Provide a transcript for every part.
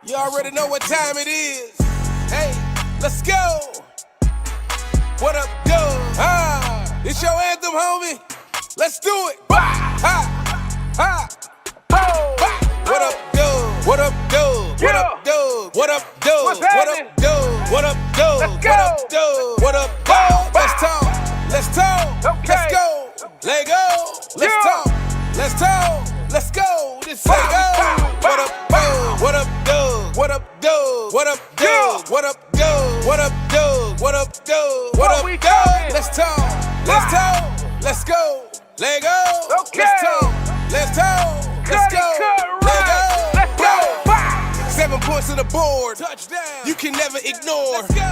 You already know what time it is. Hey, let's go. What up, Doug? It's your anthem, homie. Let's do it. What up, Doug? What up, Doug? What up, Doug? What up, Doug? What up, Doug? What up, Doug? What up, Doug? What up, Doug? Let's talk. Let's talk. Let's go. Let go. Let's talk. Let's talk. Let's go. This say go. What up, Doug? What up, Doug? What up, Doug? What up, Doug? What up, Doug? What up, Doug? What up, Doug? What up, Doug? Let's talk. Let's talk. Let's go. Let go. Let's talk. Let's talk. Let's go. Let go. Let's go. 7 points on the board. Touchdown. You can never ignore. Let's go.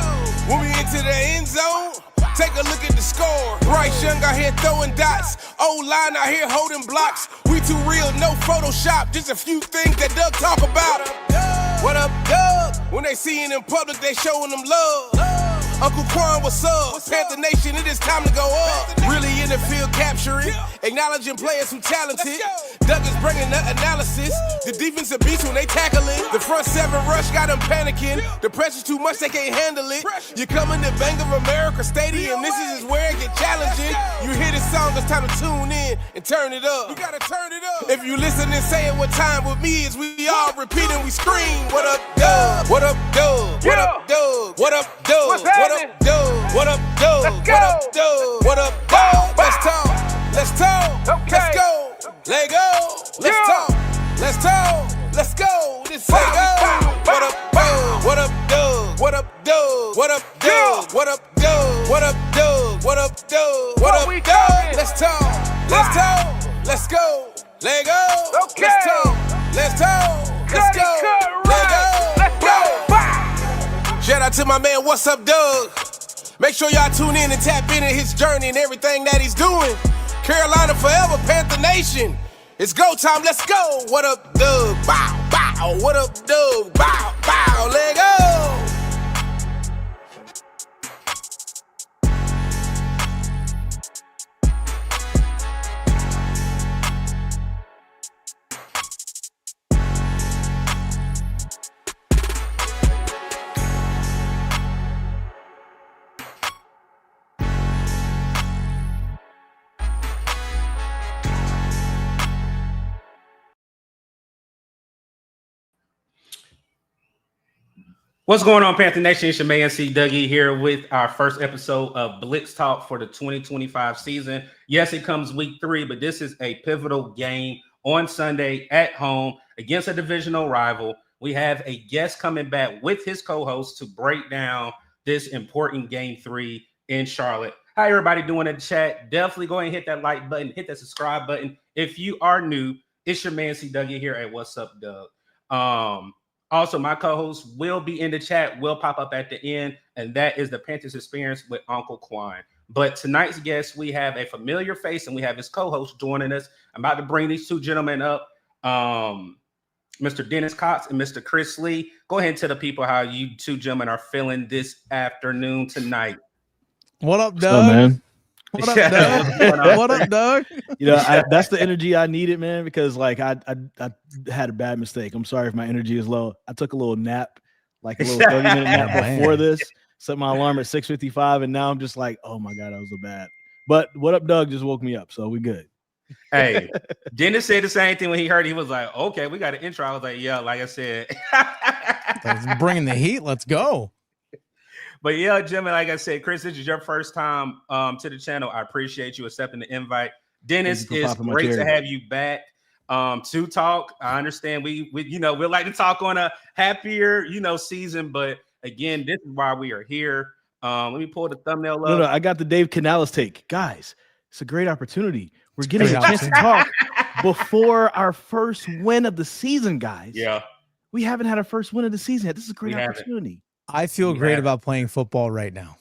When we into the end zone, take a look at the score. Bryce Young out here throwing dots. O-line out here holding blocks. We too real, no Photoshop. Just a few things that Doug talk about. What up, Doug? When they see it in public, they showing them love. Uncle Quan, what's up? Panther Nation, it is time to go up. Really in the field capturing, acknowledging players who talented. Doug is bringing the analysis. The defensive beats when they tackle it. The front 7 rush got them panicking. The pressure's too much, they can't handle it. You coming to Bank of America Stadium, this is where it get challenging. You hear this song, it's time to tune in and turn it up. You gotta turn it up. If you listen and say it what time with me is, we all repeat and we scream. What up, Doug? What up, Doug? What up, Doug? What up, Doug? What up, Doug? What up, Doug? What up, Doug? What up, Doug? Let's talk. Let's talk. Let's go. Let go. Let's talk. Let's talk. Let's go. This say go. What up, Doug? What up, Doug? What up, Doug? What up, Doug? What up, Doug? What up, Doug? What up, Doug? What up, Doug? Let's talk. Let's talk. Let's go. Let go. Let's talk. Let's talk. Let's go. Let go. Let's go. Shout out to my man, what's up, Doug? Make sure y'all tune in and tap into his journey and everything that he's doing. Carolina forever, Panther Nation. It's go time, let's go. What up, Doug? Bow, bow. What up, Doug? Bow, bow. Let go. What's going on, Panther Nation? It's your man, C. Dougie, here with our first episode of Blitz Talk for the 2025 season. Yes, it comes week 3, but this is a pivotal game on Sunday at home against a divisional rival. We have a guest coming back with his co-host to break down this important game 3 in Charlotte. How everybody doing in the chat? Definitely go ahead and hit that like button, hit that subscribe button. If you are new, it's your man, C. Dougie, here at What's Up, Doug. Also, my co-host will be in the chat, will pop up at the end, and that is the Panthers Experience with Uncle Quan. But tonight's guest, we have a familiar face, and we have his co-host joining us. I'm about to bring these two gentlemen up, Mr. Dennis Cox and Mr. Chris Lee. Go ahead and tell the people how you two gentlemen are feeling this afternoon tonight. What up, Doug? Man? What up, Doug? What up, Doug? You know, that's the energy I needed, man, because like I had a bad mistake. I'm sorry if my energy is low. I took a little nap, like a little 30-minute nap before this, set my alarm at 6:55, and now I'm just like, oh my God, that was so bad. But what up, Doug just woke me up, so we good. Hey, Dennis said the same thing when he heard it. He was like, okay, we got an intro. I was like, yeah, like I said. Bringing the heat. Let's go. But yeah, Jimmy, like I said, Chris, this is your first time to the channel. I appreciate you accepting the invite. Dennis, it's great to have you back to talk. I understand we like to talk on a happier, season, but again, this is why we are here. Let me pull the thumbnail up. No, I got the Dave Canales take. Guys, it's a great opportunity. We're getting a chance to talk before our first win of the season, guys. Yeah. We haven't had our first win of the season yet. This is a great opportunity. I feel great about playing football right now.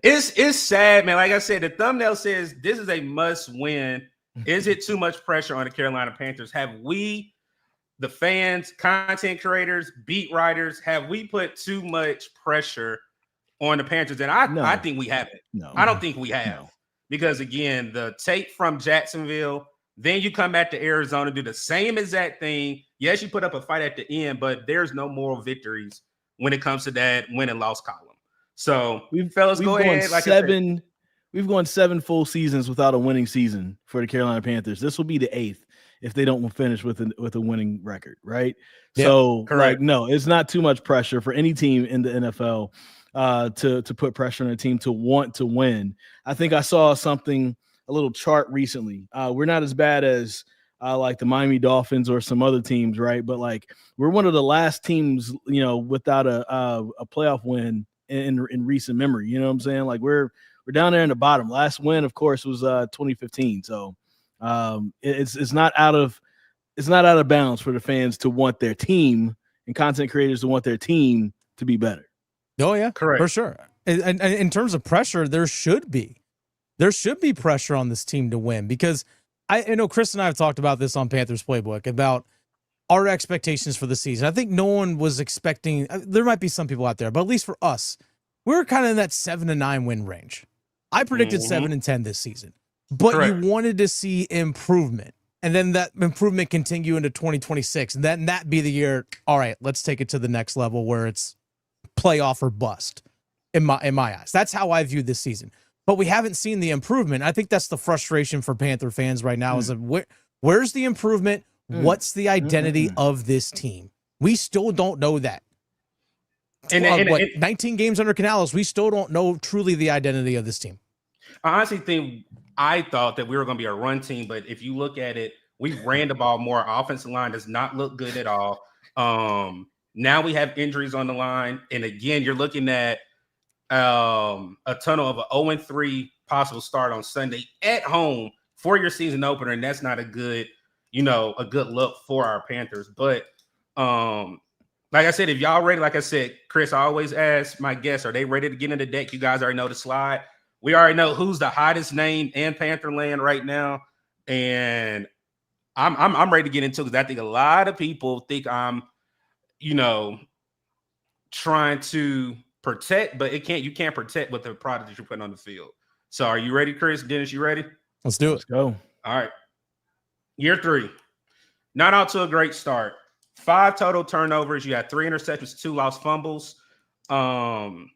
It's sad, man. Like I said, the thumbnail says this is a must win. Is it too much pressure on the Carolina Panthers? Have we, the fans, content creators, beat writers, have we put too much pressure on the Panthers? And I think we haven't. No, I don't think we have. Because again, the tape from Jacksonville, then you come back to Arizona, do the same exact thing. Yes, you put up a fight at the end, but there's no moral victories when it comes to that win and loss column. So fellas, go ahead. We've gone 7 full seasons without a winning season for the Carolina Panthers. This will be the 8th if they don't finish with a winning record, right? Yep, so, correct. No, it's not too much pressure for any team in the NFL to put pressure on a team to want to win. I think I saw a little chart recently. We're not as bad as like the Miami Dolphins or some other teams, right? But like we're one of the last teams, without a playoff win in recent memory. You know what I'm saying? Like we're down there in the bottom. Last win, of course, was 2015. So it's not out of bounds for the fans to want their team and content creators to want their team to be better. Oh yeah, correct, for sure. And in terms of pressure, there should be pressure on this team to win, because I know Chris and I have talked about this on Panthers Playbook about our expectations for the season. I think no one was expecting. There might be some people out there, but at least for us, we're kind of in that 7-9 win range. I predicted 7-10 this season, but correct. You wanted to see improvement, and then that improvement continue into 2026, and then that be the year. All right, let's take it to the next level where it's playoff or bust. In my eyes, that's how I view this season. But we haven't seen the improvement. I think that's the frustration for Panther fans right now. Is where's the improvement? What's the identity of this team? We still don't know that. And 19 games under Canales, we still don't know truly the identity of this team. I honestly thought that we were going to be a run team, but if you look at it, we ran the ball more. Our offensive line does not look good at all. Now we have injuries on the line, and again, you're looking at a tunnel of an 0-3 possible start on Sunday at home for your season opener, and that's not a good look for our Panthers. But like I said, if y'all ready, like I said, Chris, I always ask my guests, are they ready to get in the deck? You guys already know the slide. We already know who's the hottest name in Pantherland right now, and I'm ready to get into it because I think a lot of people think I'm, trying to protect, but you can't protect with the product that you're putting on the field. So are you ready, Chris? Dennis, you ready? Let's do it. Let's go. All right. Year 3. Not out to a great start. 5 total turnovers. You had 3 interceptions, 2 lost fumbles. The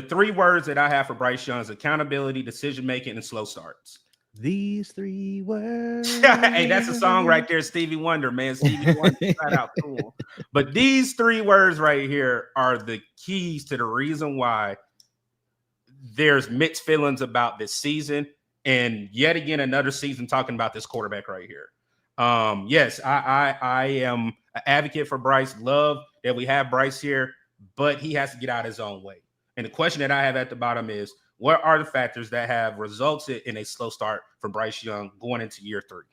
3 words that I have for Bryce Young is accountability, decision-making, and slow starts. These 3 words. Hey, that's a song right there, Stevie Wonder, man. Stevie Wonder, shout out to him. But these 3 words right here are the keys to the reason why there's mixed feelings about this season, and yet again another season talking about this quarterback right here. Yes, I am an advocate for Bryce. Love that we have Bryce here, but he has to get out his own way. And the question that I have at the bottom is, what are the factors that have resulted in a slow start for Bryce Young going into year 3?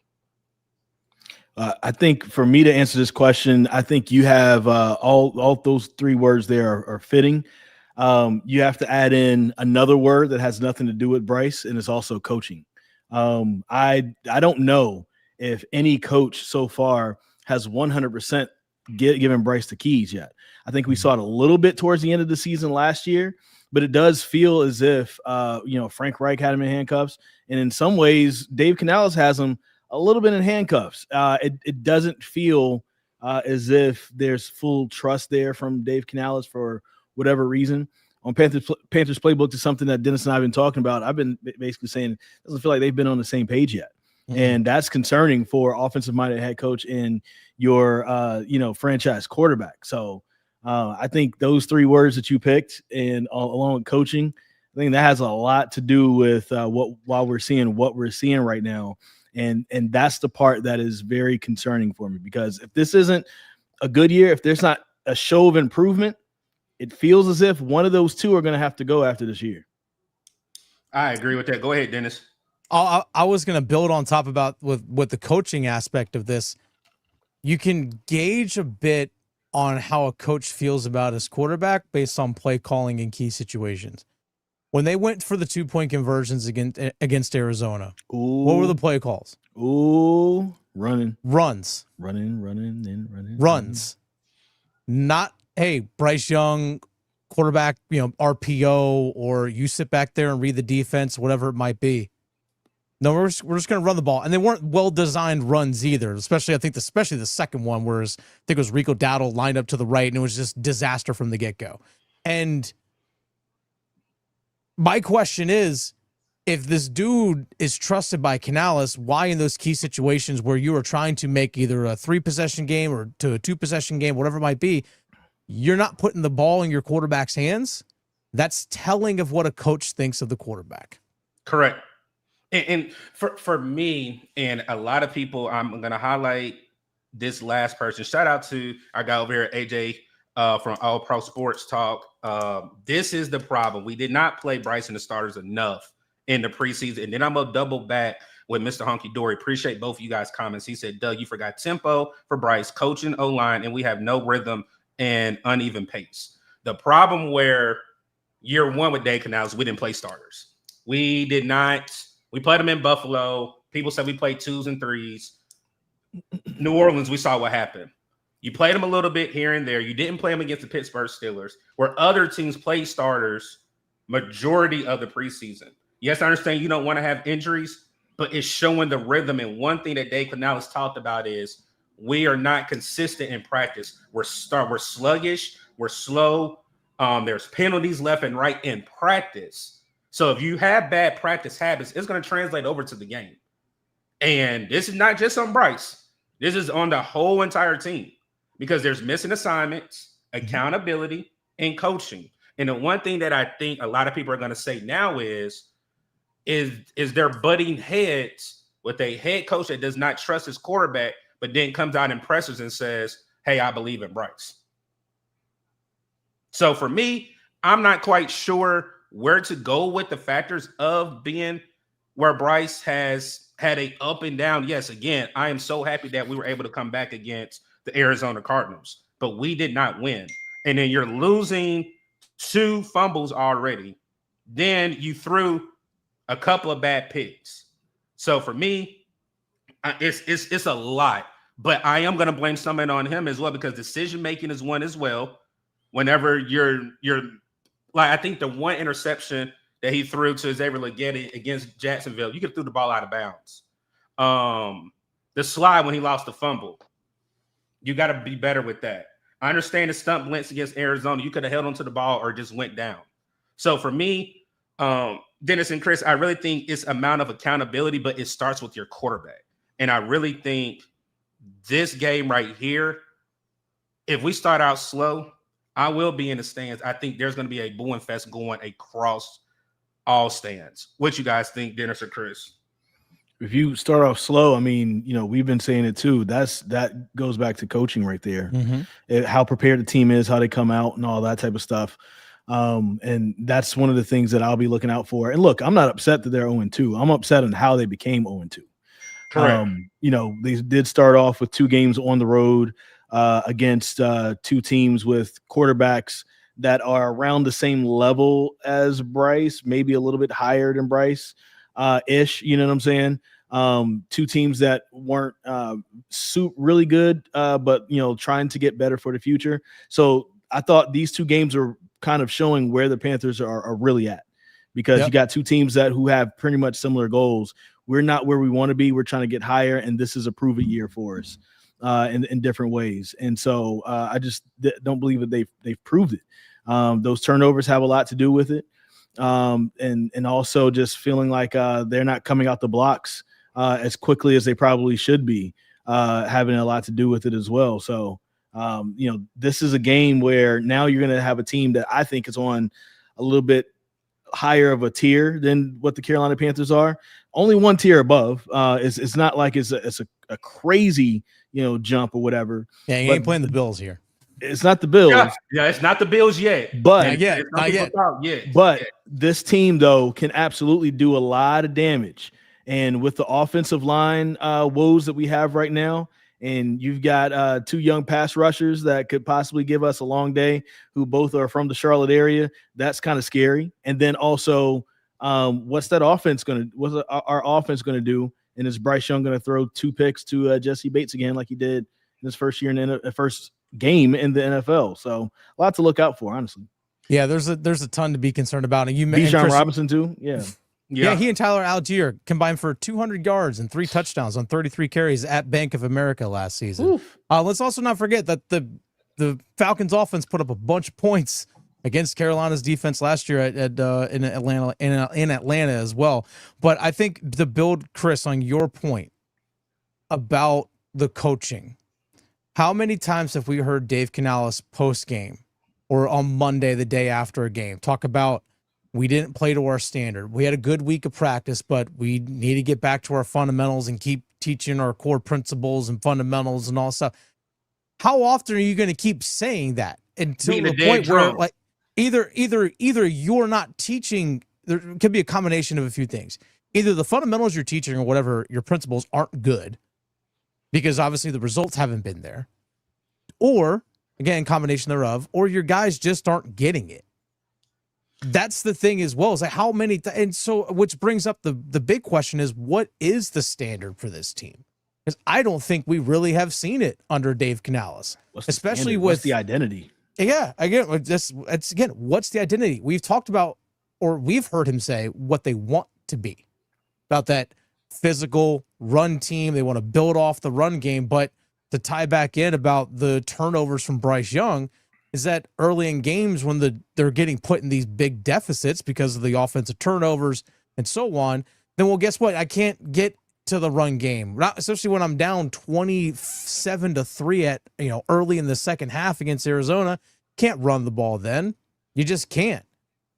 I think for me to answer this question, I think you have all those 3 words there are fitting. You have to add in another word that has nothing to do with Bryce, and it's also coaching. I don't know if any coach so far has 100% given Bryce the keys yet. I think we saw it a little bit towards the end of the season last year, but it does feel as if Frank Reich had him in handcuffs, and in some ways Dave Canales has him a little bit in handcuffs. It doesn't feel as if there's full trust there from Dave Canales for whatever reason. On Panthers Playbook is something that Dennis and I have been talking about. I've been basically saying it doesn't feel like they've been on the same page yet. Mm-hmm. And that's concerning for offensive-minded head coach and your franchise quarterback. So I think those 3 words that you picked, and along with coaching, I think that has a lot to do with what we're seeing right now. And that's the part that is very concerning for me, because if this isn't a good year, if there's not a show of improvement, it feels as if one of those 2 are going to have to go after this year. I agree with that. Go ahead, Dennis. I was going to build on top with the coaching aspect of this. You can gauge a bit on how a coach feels about his quarterback based on play calling in key situations. When they went for the 2-point conversions against Arizona, what were the play calls? Running. Runs. Running. Runs. Not, hey, Bryce Young, quarterback, RPO, or you sit back there and read the defense, whatever it might be. No, we're just going to run the ball. And they weren't well-designed runs either, especially the second one, where I think it was Rico Dowdle lined up to the right, and it was just disaster from the get-go. And my question is, if this dude is trusted by Canales, why in those key situations where you are trying to make either a 3-possession game or to a 2-possession game, whatever it might be, you're not putting the ball in your quarterback's hands? That's telling of what a coach thinks of the quarterback. Correct. And for me and a lot of people, I'm going to highlight this last person. Shout out to our guy over here, AJ from All Pro Sports Talk. This is the problem. We did not play Bryce and the starters enough in the preseason. And then I'm going to double back with Mr. Honky Dory. Appreciate both of you guys' comments. He said, Doug, you forgot tempo for Bryce, coaching O-line, and we have no rhythm and uneven pace. The problem where year one with Dave Canales, we didn't play starters. We did not. We played them in Buffalo. People said we played 2s and 3s. New Orleans, we saw what happened. You played them a little bit here and there. You didn't play them against the Pittsburgh Steelers, where other teams played starters majority of the preseason. Yes, I understand you don't want to have injuries, but it's showing the rhythm. And one thing that Dave Canales talked about is we are not consistent in practice. We're sluggish. We're slow. There's penalties left and right in practice. So if you have bad practice habits, it's going to translate over to the game. And this is not just on Bryce. This is on the whole entire team because there's missing assignments, accountability, and coaching. And the one thing that I think a lot of people are going to say now is they're butting heads with a head coach that does not trust his quarterback, but then comes out and presses and says, hey, I believe in Bryce. So for me, I'm not quite sure where to go with the factors of being where Bryce has had a up and down. Yes, again, I am so happy that we were able to come back against the Arizona Cardinals, but we did not win. And then you're losing 2 fumbles already. Then you threw a couple of bad picks. So for me, it's a lot, but I am going to blame something on him as well because decision-making is one as well. Whenever you're like, I think the one interception that he threw to Xavier Leggetti against Jacksonville, you could have threw the ball out of bounds. The slide when he lost the fumble, you got to be better with that. I understand the stunt blitz against Arizona. You could have held onto the ball or just went down. So for me, Dennis and Chris, I really think it's amount of accountability, but it starts with your quarterback. And I really think this game right here, if we start out slow, I will be in the stands. I think there's going to be a booing fest going across all stands. What you guys think, Dennis or Chris? If you start off slow, I mean, we've been saying it too. That goes back to coaching right there. How prepared the team is, how they come out, and all that type of stuff. And that's one of the things that I'll be looking out for. And look, I'm not upset that they're 0-2. I'm upset on how they became 0-2. Correct. They did start off with 2 games on the road against 2 teams with quarterbacks that are around the same level as Bryce, maybe a little bit higher than Bryce ish. You know what I'm saying? 2 teams that weren't really good, but trying to get better for the future. So I thought these 2 games are kind of showing where the Panthers are really at, because you got 2 teams who have pretty much similar goals. We're not where we want to be. We're trying to get higher, and this is a prove-it year for us in different ways. And so I just don't believe that they've proved it. Those turnovers have a lot to do with it. And also just feeling like they're not coming out the blocks as quickly as they probably should be, having a lot to do with it as well. So, this is a game where now you're going to have a team that I think is on a little bit higher of a tier than what the Carolina Panthers are. Only 1 tier above. It's not like it's a crazy, jump or whatever. Yeah, you ain't playing the Bills here. It's not the Bills. Yeah, it's not the Bills yet. But not yet. But this team, though, can absolutely do a lot of damage. And with the offensive line woes that we have right now, and you've got 2 young pass rushers that could possibly give us a long day, who both are from the Charlotte area, that's kind of scary. And then also, what's our offense going to do? And is Bryce Young going to throw 2 picks to Jesse Bates again, like he did in his first year in the first game in the NFL? So a lot to look out for, honestly. Yeah, there's a ton to be concerned about. And you mentioned Bijan Robinson too. Yeah. Yeah, he and Tyler Algier combined for 200 yards and 3 touchdowns on 33 carries at Bank of America last season. Let's also not forget that the Falcons offense put up a bunch of points against Carolina's defense last year in Atlanta as well. But I think to build, Chris, on your point about the coaching, how many times have we heard Dave Canales post-game or on Monday, the day after a game, talk about we didn't play to our standard. We had a good week of practice, but we need to get back to our fundamentals and keep teaching our core principles and fundamentals and all stuff. How often are you going to keep saying that until the point where, like, either you're not teaching? There could be a combination of a few things. Either the fundamentals you're teaching or whatever your principles aren't good, because obviously the results haven't been there, or again, combination thereof, or your guys just aren't getting it. That's the thing as well. Is like how many, and so which brings up the big question is, what is the standard for this team? Because I don't think we really have seen it under Dave Canales, especially with the identity. Yeah, again, what's the identity? We've talked about, or we've heard him say what they want to be about that physical run team. They want to build off the run game, but to tie back in about the turnovers from Bryce Young, is that early in games when they're getting put in these big deficits because of the offensive turnovers and so on, then, well, guess what? I can't get to the run game, especially when I'm down 27-3 at, early in the second half against Arizona. Can't run the ball then. You just can't.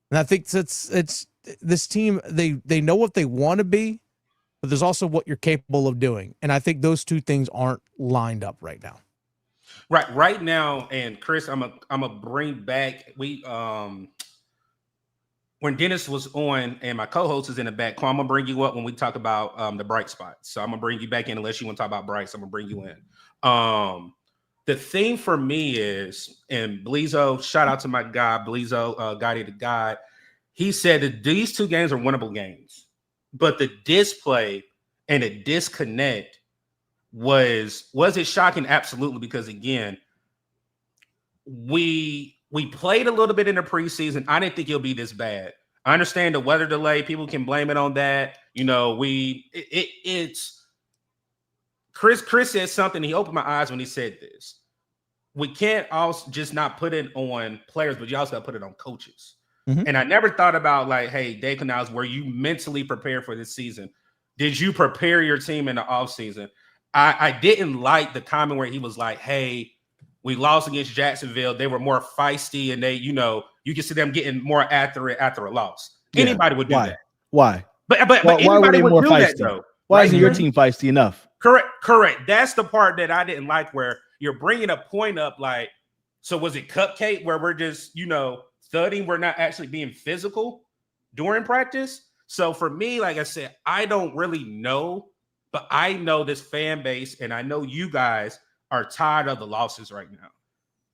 And I think it's this team, they know what they want to be, but there's also what you're capable of doing. And I think those two things aren't lined up right now. Right now, and Chris, I'm a bring back when Dennis was on and my co-host is in the back. I'm gonna bring you up when we talk about the bright spots. So I'm gonna bring you back in unless you want to talk about Bryce. I'm gonna bring you in. The thing for me is, and Bleezo, shout out to my guy Bleezo, Gotti the God. He said that these two games are winnable games, but the display and the disconnect was it shocking? Absolutely, because again, we played a little bit in the preseason. I didn't think it'll be this bad. I understand the weather delay. People can blame it on that. It's Chris said something. He opened my eyes when he said this. We can't also just not put it on players, but you also got to put it on coaches. Mm-hmm. And I never thought about, like, hey, Dave Canales, were you mentally prepared for this season? Did you prepare your team in the offseason? I didn't like the comment where he was like, hey, we lost against Jacksonville. They were more feisty, and they, you can see them getting more accurate after a loss. Yeah. Anybody would do that. Why? But anybody would do that, though. Why isn't your team feisty enough? Correct. That's the part that I didn't like, where you're bringing a point up like, so was it cupcake where we're just, studying, we're not actually being physical during practice? So for me, like I said, I don't really know, but I know this fan base, and I know you guys are tired of the losses right now.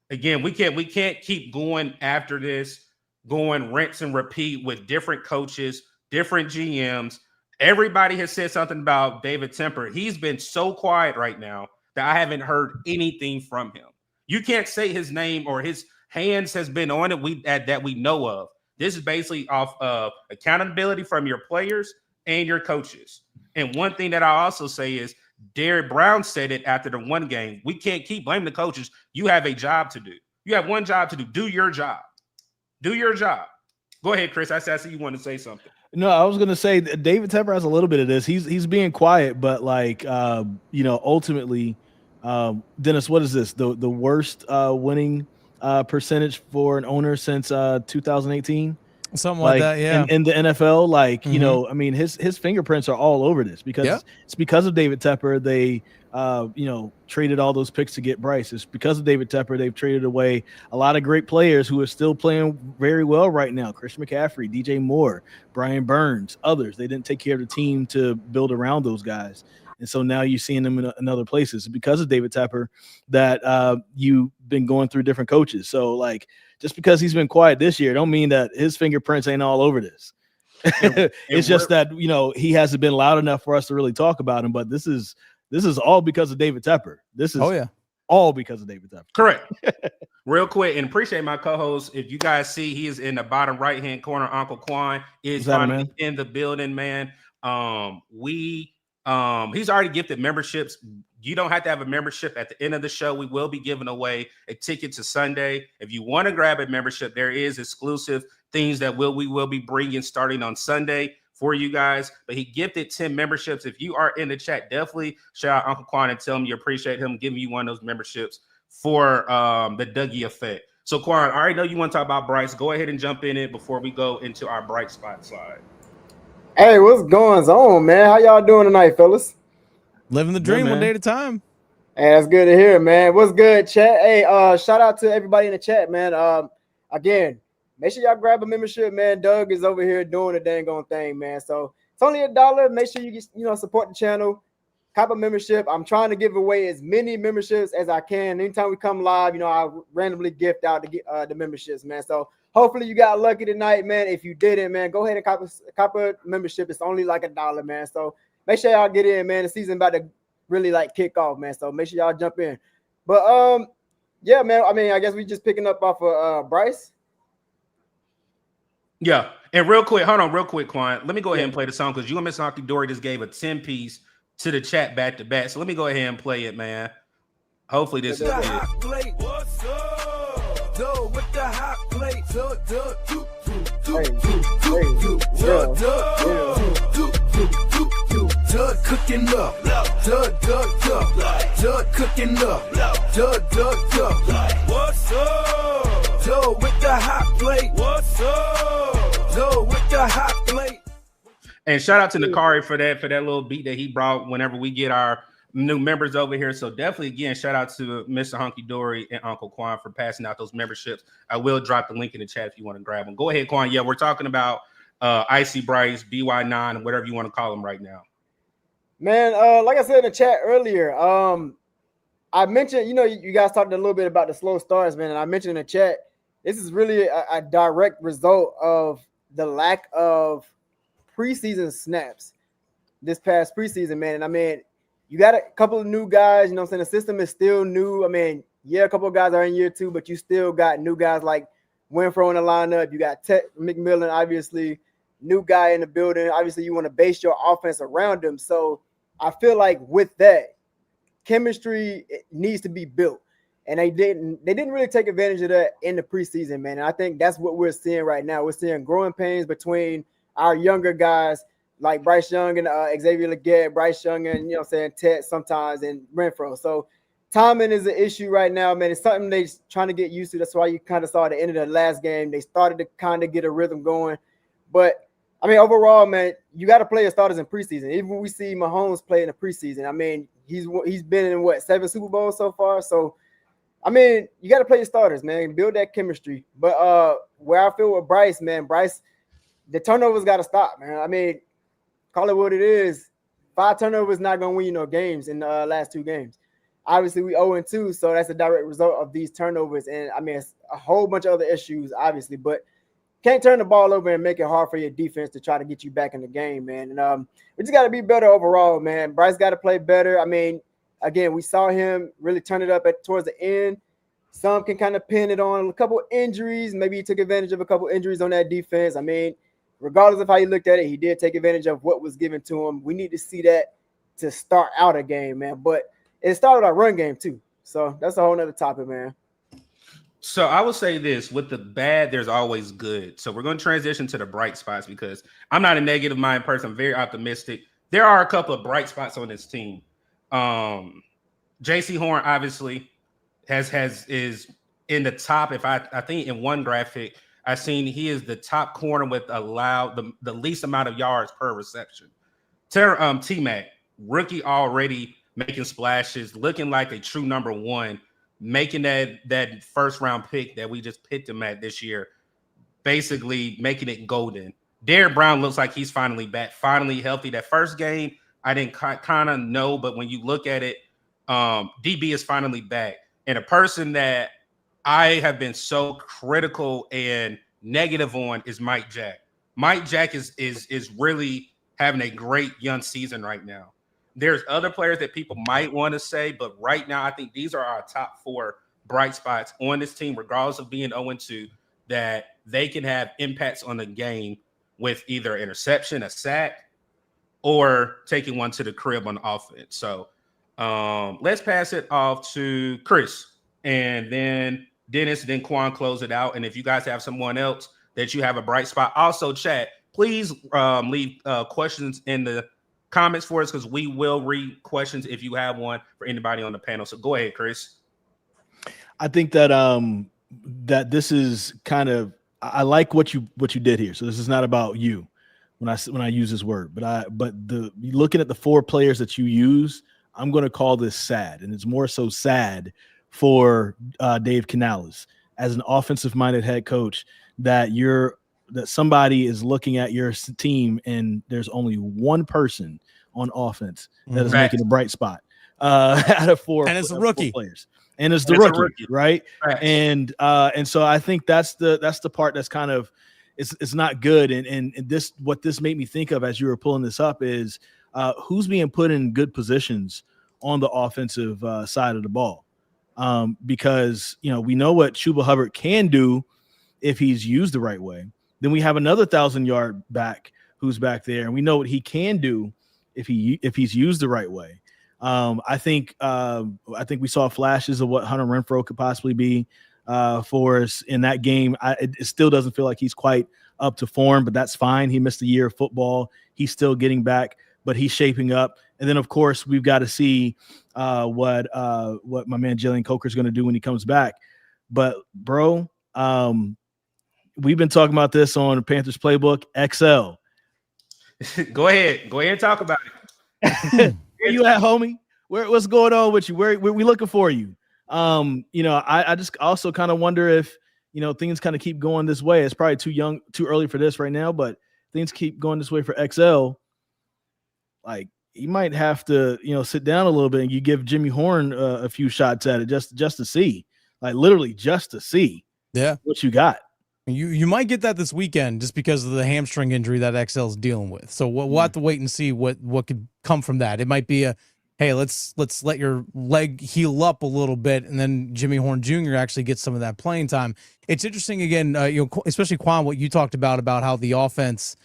Again, we can't keep going after this, going rinse and repeat with different coaches, different GMs. Everybody has said something about David Tepper. He's been so quiet right now that I haven't heard anything from him. You can't say his name or his hands has been on it that we know of. This is basically off of accountability from your players and your coaches. And one thing that I also say is, Derek Brown said it after the one game. We can't keep blaming the coaches. You have a job to do. You have one job to do. Do your job. Do your job. Go ahead, Chris. I see you want to say something. No, I was going to say David Tepper has a little bit of this. He's being quiet, but ultimately, Dennis, what is this? The worst winning percentage for an owner since 2018? Something like that, yeah. In the NFL, his fingerprints are all over this because it's because of David Tepper. They, traded all those picks to get Bryce. It's because of David Tepper. They've traded away a lot of great players who are still playing very well right now. Christian McCaffrey, DJ Moore, Brian Burns, others. They didn't take care of the team to build around those guys. And so now you're seeing them in other places. It's because of David Tepper that you've been going through different coaches. So, just because he's been quiet this year, don't mean that his fingerprints ain't all over this. It's just that, he hasn't been loud enough for us to really talk about him. But this is all because of David Tepper. This is all because of David Tepper. Correct. Real quick, and appreciate my co-host. If you guys see, he is in the bottom right-hand corner. Uncle Quan is finally in the building, man. He's already gifted memberships. You don't have to have a membership at the end of the show. We will be giving away a ticket to Sunday. If you want to grab a membership, there is exclusive things that we will be bringing starting on Sunday for you guys. But he gifted 10 memberships. If you are in the chat, definitely shout out Uncle Quan and tell him you appreciate him giving you one of those memberships for the Dougie effect. So Quan, I already know you want to talk about Bryce. Go ahead and jump in it before we go into our bright spot slide. Hey, what's going on, man? How y'all doing tonight, fellas? Living the dream one day at a time. Hey, that's good to hear, man. What's good, chat? Hey, shout out to everybody in the chat, man. Again, make sure y'all grab a membership, man. Doug is over here doing the dang on thing, man. So it's only $1. Make sure you support the channel. Cop a membership. I'm trying to give away as many memberships as I can. Anytime we come live, I randomly gift out the memberships, man. So hopefully you got lucky tonight, man. If you didn't, man, go ahead and cop a membership. It's only like $1, man. So make sure y'all get in, man. The season about to really kick off, man. So make sure y'all jump in. But yeah, man. I mean, I guess we just picking up off of Bryce. Yeah, and real quick, hold on, real quick, Quan. Let me go ahead and play the song because you and Miss Hockey Dory just gave a 10-piece to the chat back to back. So let me go ahead and play it, man. Hopefully this is it. What's up? Dough with the hot plate. Doug cooking up. Doug cooking up. Doug. What's up? Dough with the hot plate. What's up? Dough with the hot plate. And shout out to Nakari for that little beat that he brought whenever we get our new members over here. So definitely, again, shout out to Mr. Hunky Dory and Uncle Quan for passing out those memberships. I will drop the link in the chat if you want to grab them. Go ahead, Quan. Yeah, we're talking about Icy Bryce, BY9, whatever you want to call them right now. Man, like I said in the chat earlier, I mentioned, you guys talked a little bit about the slow starts, man, and I mentioned in the chat, this is really a direct result of the lack of preseason snaps this past preseason, man. And I mean, you got a couple of new guys, the system is still new. I mean, yeah, a couple of guys are in year 2, but you still got new guys like Winfro in the lineup. You got Ted McMillan, obviously, new guy in the building. Obviously, you want to base your offense around him. So I feel like with that, chemistry needs to be built. And they didn't really take advantage of that in the preseason, man. And I think that's what we're seeing right now. We're seeing growing pains between our younger guys like Bryce Young and Xavier Legette, Bryce Young and, Ted sometimes, and Renfro. So timing is an issue right now, man. It's something they're trying to get used to. That's why you kind of saw at the end of the last game, they started to kind of get a rhythm going. But, I mean, overall, man, you got to play your starters in preseason. Even when we see Mahomes play in the preseason, I mean, he's been in, 7 Super Bowls so far? So, I mean, you got to play your starters, man, build that chemistry. But where I feel with Bryce, man, the turnovers got to stop, man. I mean, call it what it is. 5 turnovers not going to win you no games in the last 2 games. Obviously, we 0-2, so that's a direct result of these turnovers. And, I mean, it's a whole bunch of other issues, obviously. But can't turn the ball over and make it hard for your defense to try to get you back in the game, man. And we just got to be better overall, man. Bryce got to play better. I mean, again, we saw him really turn it up towards the end. Some can kind of pin it on a couple injuries. Maybe he took advantage of a couple injuries on that defense. I mean, regardless of how you looked at it, he did take advantage of what was given to him. We need to see that to start out a game, man. But it started our run game too. So that's a whole nother topic, man. So I will say this, with the bad, there's always good. So we're going to transition to the bright spots because I'm not a negative mind person. I'm very optimistic. There are a couple of bright spots on this team. JC Horn obviously is in the top. If I think in one graphic, I seen he is the top corner with the least amount of yards per reception. T-Mac, rookie already making splashes, looking like a true number 1, making that first round pick that we just picked him at this year, basically making it golden. Derrick Brown looks like he's finally back, finally healthy. That first game, I didn't kind of know, but when you look at it, DB is finally back. And a person that I have been so critical and negative on is Mike Jack. Mike Jack is really having a great young season right now. There's other players that people might want to say, but right now I think these are our top 4 bright spots on this team, regardless of being 0-2, that they can have impacts on the game with either interception, a sack, or taking one to the crib on offense. So let's pass it off to Chris, and then Dennis, then Quan close it out. And if you guys have someone else that you have a bright spot, also chat. Please leave questions in the comments for us, because we will read questions if you have one for anybody on the panel. So go ahead, Chris. I think that that this is kind of, I like what you did here. So this is not about you when I use this word, but looking at the 4 players that you use, I'm going to call this sad, and it's more so sad for Dave Canales as an offensive minded head coach that somebody is looking at your team and there's only one person on offense that is making a bright spot out of 4, and it's a rookie players. And it's the rookie, right? Right. And so I think that's the part that's kind of it's not good. And this, what this made me think of as you were pulling this up is who's being put in good positions on the offensive side of the ball, because we know what Chuba Hubbard can do if he's used the right way. Then we have another 1,000-yard back who's back there, and we know what he can do if he's used the right way. I think we saw flashes of what Hunter Renfrow could possibly be for us in that game. It still doesn't feel like he's quite up to form, but that's fine. He missed a year of football. He's still getting back, but he's shaping up. And then, of course, we've got to see what my man Jalen Coker is going to do when he comes back. But, bro, we've been talking about this on Panthers Playbook XL. Go ahead and talk about it. Where you at, homie? What's going on with you? Where we looking for you? I just also kind of wonder if things kind of keep going this way. It's probably too early for this right now, but things keep going this way for XL. Like, you might have to sit down a little bit and you give Jimmy Horn a few shots at it just to see, like literally just to see what you got. You might get that this weekend just because of the hamstring injury that XL is dealing with. So we'll have to wait and see what could come from that. It might be hey, let's let your leg heal up a little bit, and then Jimmy Horn Jr. actually gets some of that playing time. It's interesting again, especially Quan, what you talked about how the offense,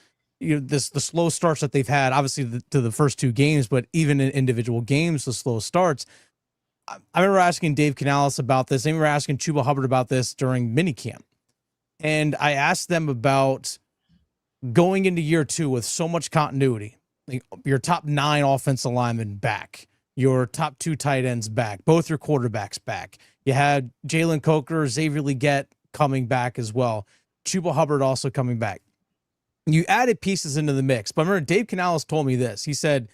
the slow starts that they've had, obviously to the first 2 games, but even in individual games, the slow starts. I remember asking Dave Canales about this. I remember asking Chuba Hubbard about this during minicamp. And I asked them about going into year 2 with so much continuity, like your top 9 offensive linemen back, your top 2 tight ends back, both your quarterbacks back. You had Jalen Coker, Xavier Legette coming back as well. Chuba Hubbard also coming back. You added pieces into the mix. But I remember Dave Canales told me this. He said,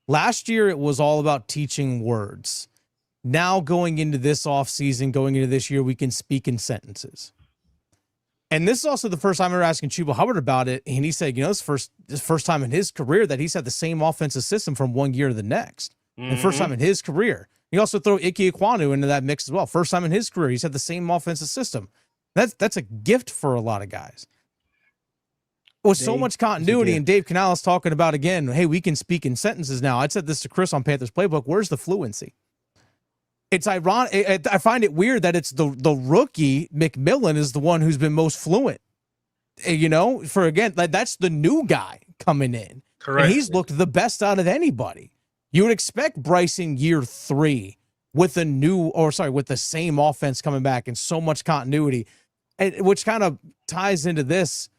last year it was all about teaching words. Now going into this offseason, going into this year, we can speak in sentences. And this is also the first time I ever asking Chuba Hubbard about it. And he said, this first time in his career that he's had the same offensive system from one year to the next. Mm-hmm. And first time in his career. You also throw Ike Ekwonu into that mix as well. First time in his career, he's had the same offensive system. That's a gift for a lot of guys. With so much continuity, and Dave Canales talking about, again, hey, we can speak in sentences now. I said this to Chris on Panthers Playbook. Where's the fluency? It's ironic. I find it weird that it's the rookie, McMillan, is the one who's been most fluent. That's the new guy coming in. Correct. And he's looked the best out of anybody. You would expect Bryce in year 3 with the same offense coming back and so much continuity, which kind of ties into this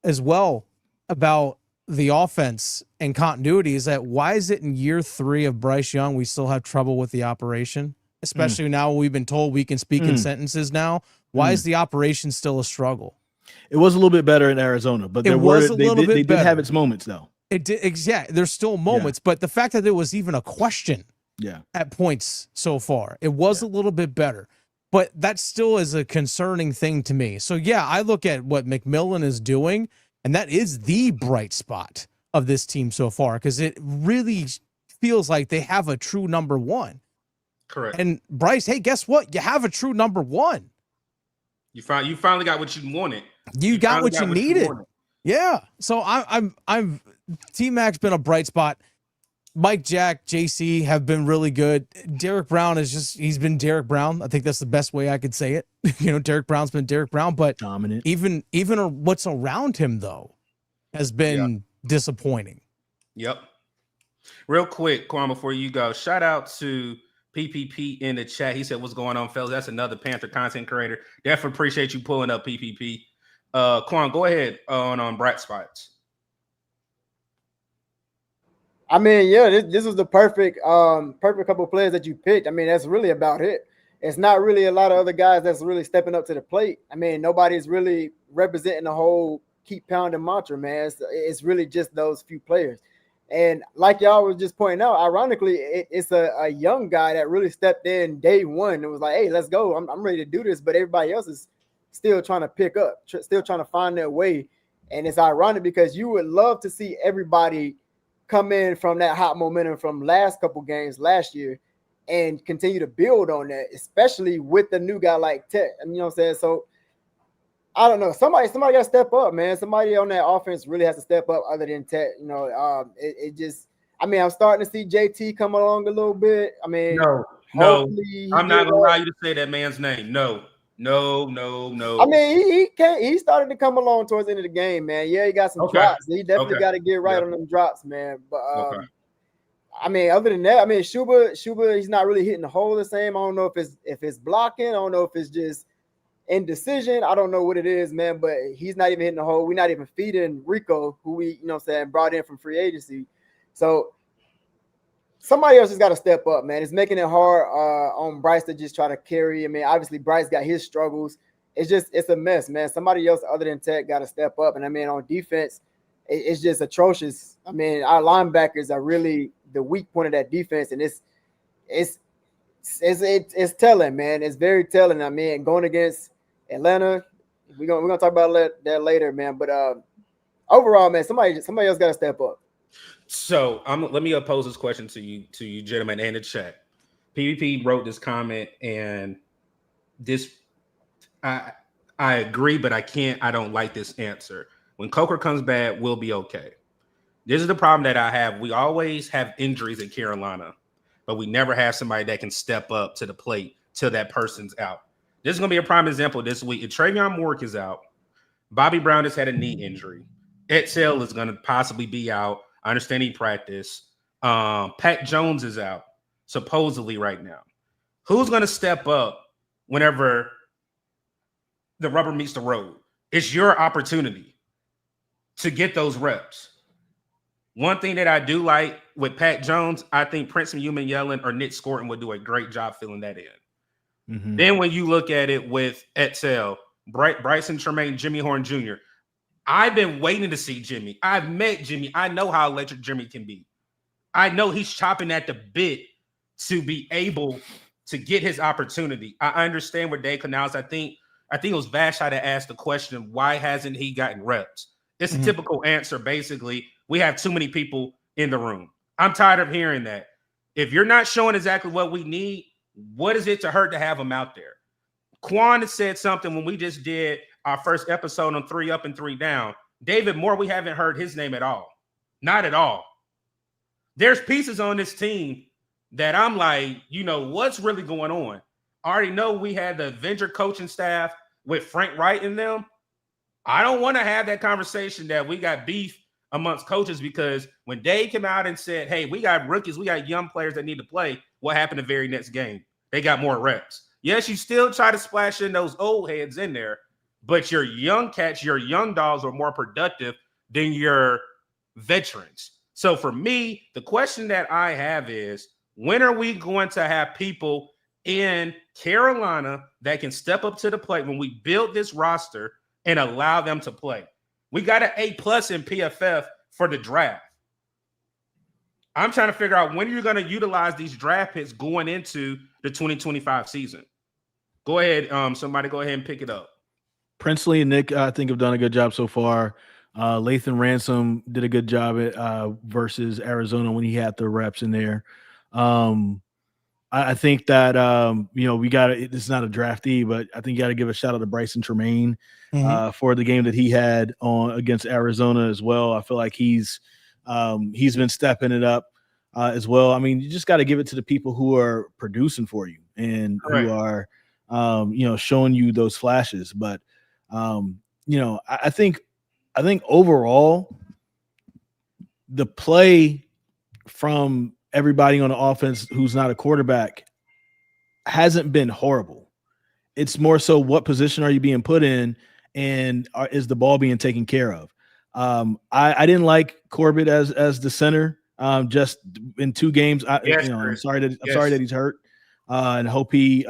as well about the offense and continuity, is that why is it in year 3 of Bryce Young we still have trouble with the operation? Especially now we've been told we can speak in sentences now. Why is the operation still a struggle? It was a little bit better in Arizona, but they did have its moments though. It did, exactly. There's still moments, but the fact that there was even a question at points so far, it was a little bit better. But that still is a concerning thing to me. So, I look at what McMillan is doing, and that is the bright spot of this team so far, because it really feels like they have a true number 1. Correct. And Bryce, hey, guess what? You have a true number 1. You finally got what you wanted. You got what you needed. Yeah. So I'm T-Mac's been a bright spot. Mike, Jack, JC have been really good. Derek Brown he's been Derek Brown. I think that's the best way I could say it. Derek Brown's been Derek Brown, but dominant. Even what's around him though has been disappointing. Yep. Real quick, Quan, before you go, shout out to PPP in the chat. He said, "What's going on, fellas?" That's another Panther content creator. Definitely appreciate you pulling up, PPP. Quan, go ahead on bright spots. I mean, yeah, this was the perfect couple of players that you picked. I mean, that's really about it. It's not really a lot of other guys that's really stepping up to the plate. I mean, nobody's really representing the whole keep pounding mantra, man. It's really just those few players. And like y'all was just pointing out, ironically, it's a young guy that really stepped in day one and was like, hey, let's go. I'm ready to do this. But everybody else is still trying to pick up, still trying to find their way. And it's ironic because you would love to see everybody come in from that hot momentum from last couple games last year and continue to build on that, especially with the new guy like Tech. I mean, you know what I'm saying? So I don't know. Somebody got to step up, man. Somebody on that offense really has to step up other than Tech. It just, I mean, I'm starting to see JT come along a little bit. I mean, no, I'm not going to allow you to say that man's name. No. I mean, he started to come along towards the end of the game, man. Yeah, he got some drops. He definitely got to get right on them drops, man. But I mean, other than that, I mean, Shuba, he's not really hitting the hole the same. I don't know if it's blocking. I don't know if it's just indecision. I don't know what it is, man. But he's not even hitting the hole. We're not even feeding Rico, who we, brought in from free agency. So somebody else has got to step up, man. It's making it hard on Bryce to just try to carry. I mean, obviously Bryce got his struggles. It's a mess, man. Somebody else other than Tech got to step up. And I mean, on defense, it's just atrocious. I mean, our linebackers are really the weak point of that defense, and it's telling, man. It's very telling. I mean, going against Atlanta, we're gonna talk about that later, man. But overall, man, somebody else got to step up. So let me pose this question to you gentlemen and the chat. PvP wrote this comment, and this I agree, but I don't like this answer. When Coker comes back, we'll be okay. This is the problem that I have. We always have injuries in Carolina, but we never have somebody that can step up to the plate till that person's out. This is going to be a prime example this week. If Travion Moore is out, Bobby Brown has had a knee injury. ATL is going to possibly be out. I understand he practiced. Pat Jones is out, supposedly right now. Who's going to step up whenever the rubber meets the road? It's your opportunity to get those reps. One thing that I do like with Pat Jones, I think Prince Yellen or Nick Scorton would do a great job filling that in. Mm-hmm. Then when you look at it with ATL, Bryson Tremaine, Jimmy Horn Jr., I've been waiting to see Jimmy. I've met Jimmy. I know how electric Jimmy can be. I know he's chopping at the bit to be able to get his opportunity. I understand where Dave Canals, I think it was Vashai that asked the question, why hasn't he gotten reps? It's a typical answer, basically. We have too many people in the room. I'm tired of hearing that. If you're not showing exactly what we need, what is it to hurt to have him out there? Quan has said something when we just did our first episode on 3 Up and 3 Down. David Moore, we haven't heard his name at all. Not at all. There's pieces on this team that I'm like, what's really going on? I already know we had the Avenger coaching staff with Frank Wright in them. I don't want to have that conversation that we got beef amongst coaches, because when Dave came out and said, hey, we got rookies, we got young players that need to play, what happened the very next game? They got more reps. Yes, you still try to splash in those old heads in there, but your young cats, your young dogs are more productive than your veterans. So for me, the question that I have is, when are we going to have people in Carolina that can step up to the plate when we build this roster and allow them to play? We got an A+ in PFF for the draft. I'm trying to figure out when you're going to utilize these draft picks going into the 2025 season. Go ahead. Somebody go ahead and pick it up. Princely and Nick, I think, have done a good job so far. Lathan Ransom did a good job at versus Arizona when he had the reps in there. I think that, we got to – this is not a draftee, but I think you got to give a shout-out to Bryson Tremaine for the game that he had against Arizona as well. I feel like he's been stepping it up. as well. I mean, you just got to give it to the people who are producing for you and who are, showing you those flashes. But, I think overall the play from everybody on the offense who's not a quarterback hasn't been horrible. It's more so what position are you being put in and is the ball being taken care of? I didn't like Corbett as the center just in 2 games. I'm sorry that he's hurt and hope he's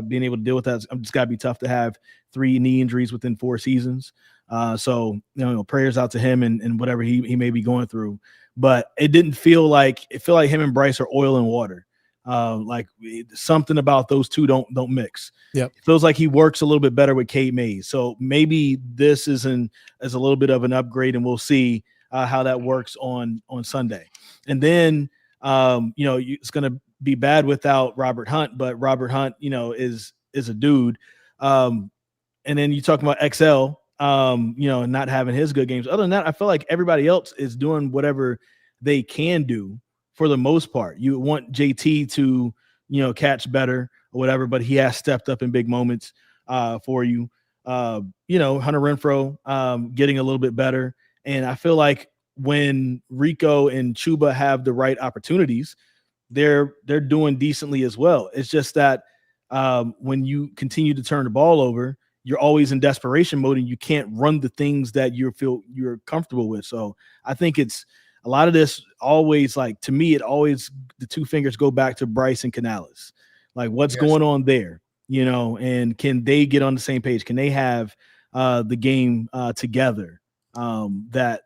being able to deal with that. It's got to be tough to have 3 knee injuries within 4 seasons. So prayers out to him and whatever he may be going through. But it didn't feel like him and Bryce are oil and water. Like something about those two don't mix. Yep. It feels like he works a little bit better with Cade Mays. So maybe this is a little bit of an upgrade, and we'll see how that works on Sunday. And then it's going to be bad without Robert Hunt, but Robert Hunt is a dude. And then you talk about XL. Not having his good games. Other than that, I feel like everybody else is doing whatever they can do for the most part. You want JT to, catch better or whatever, but he has stepped up in big moments for you. Hunter Renfrow getting a little bit better. And I feel like when Rico and Chuba have the right opportunities, they're doing decently as well. It's just that when you continue to turn the ball over, you're always in desperation mode and you can't run the things that you're comfortable with. So I think it's a lot of this always, like, to me, the 2 fingers go back to Bryce and Canales. Like, what's going on there, and can they get on the same page? Can they have the game together that,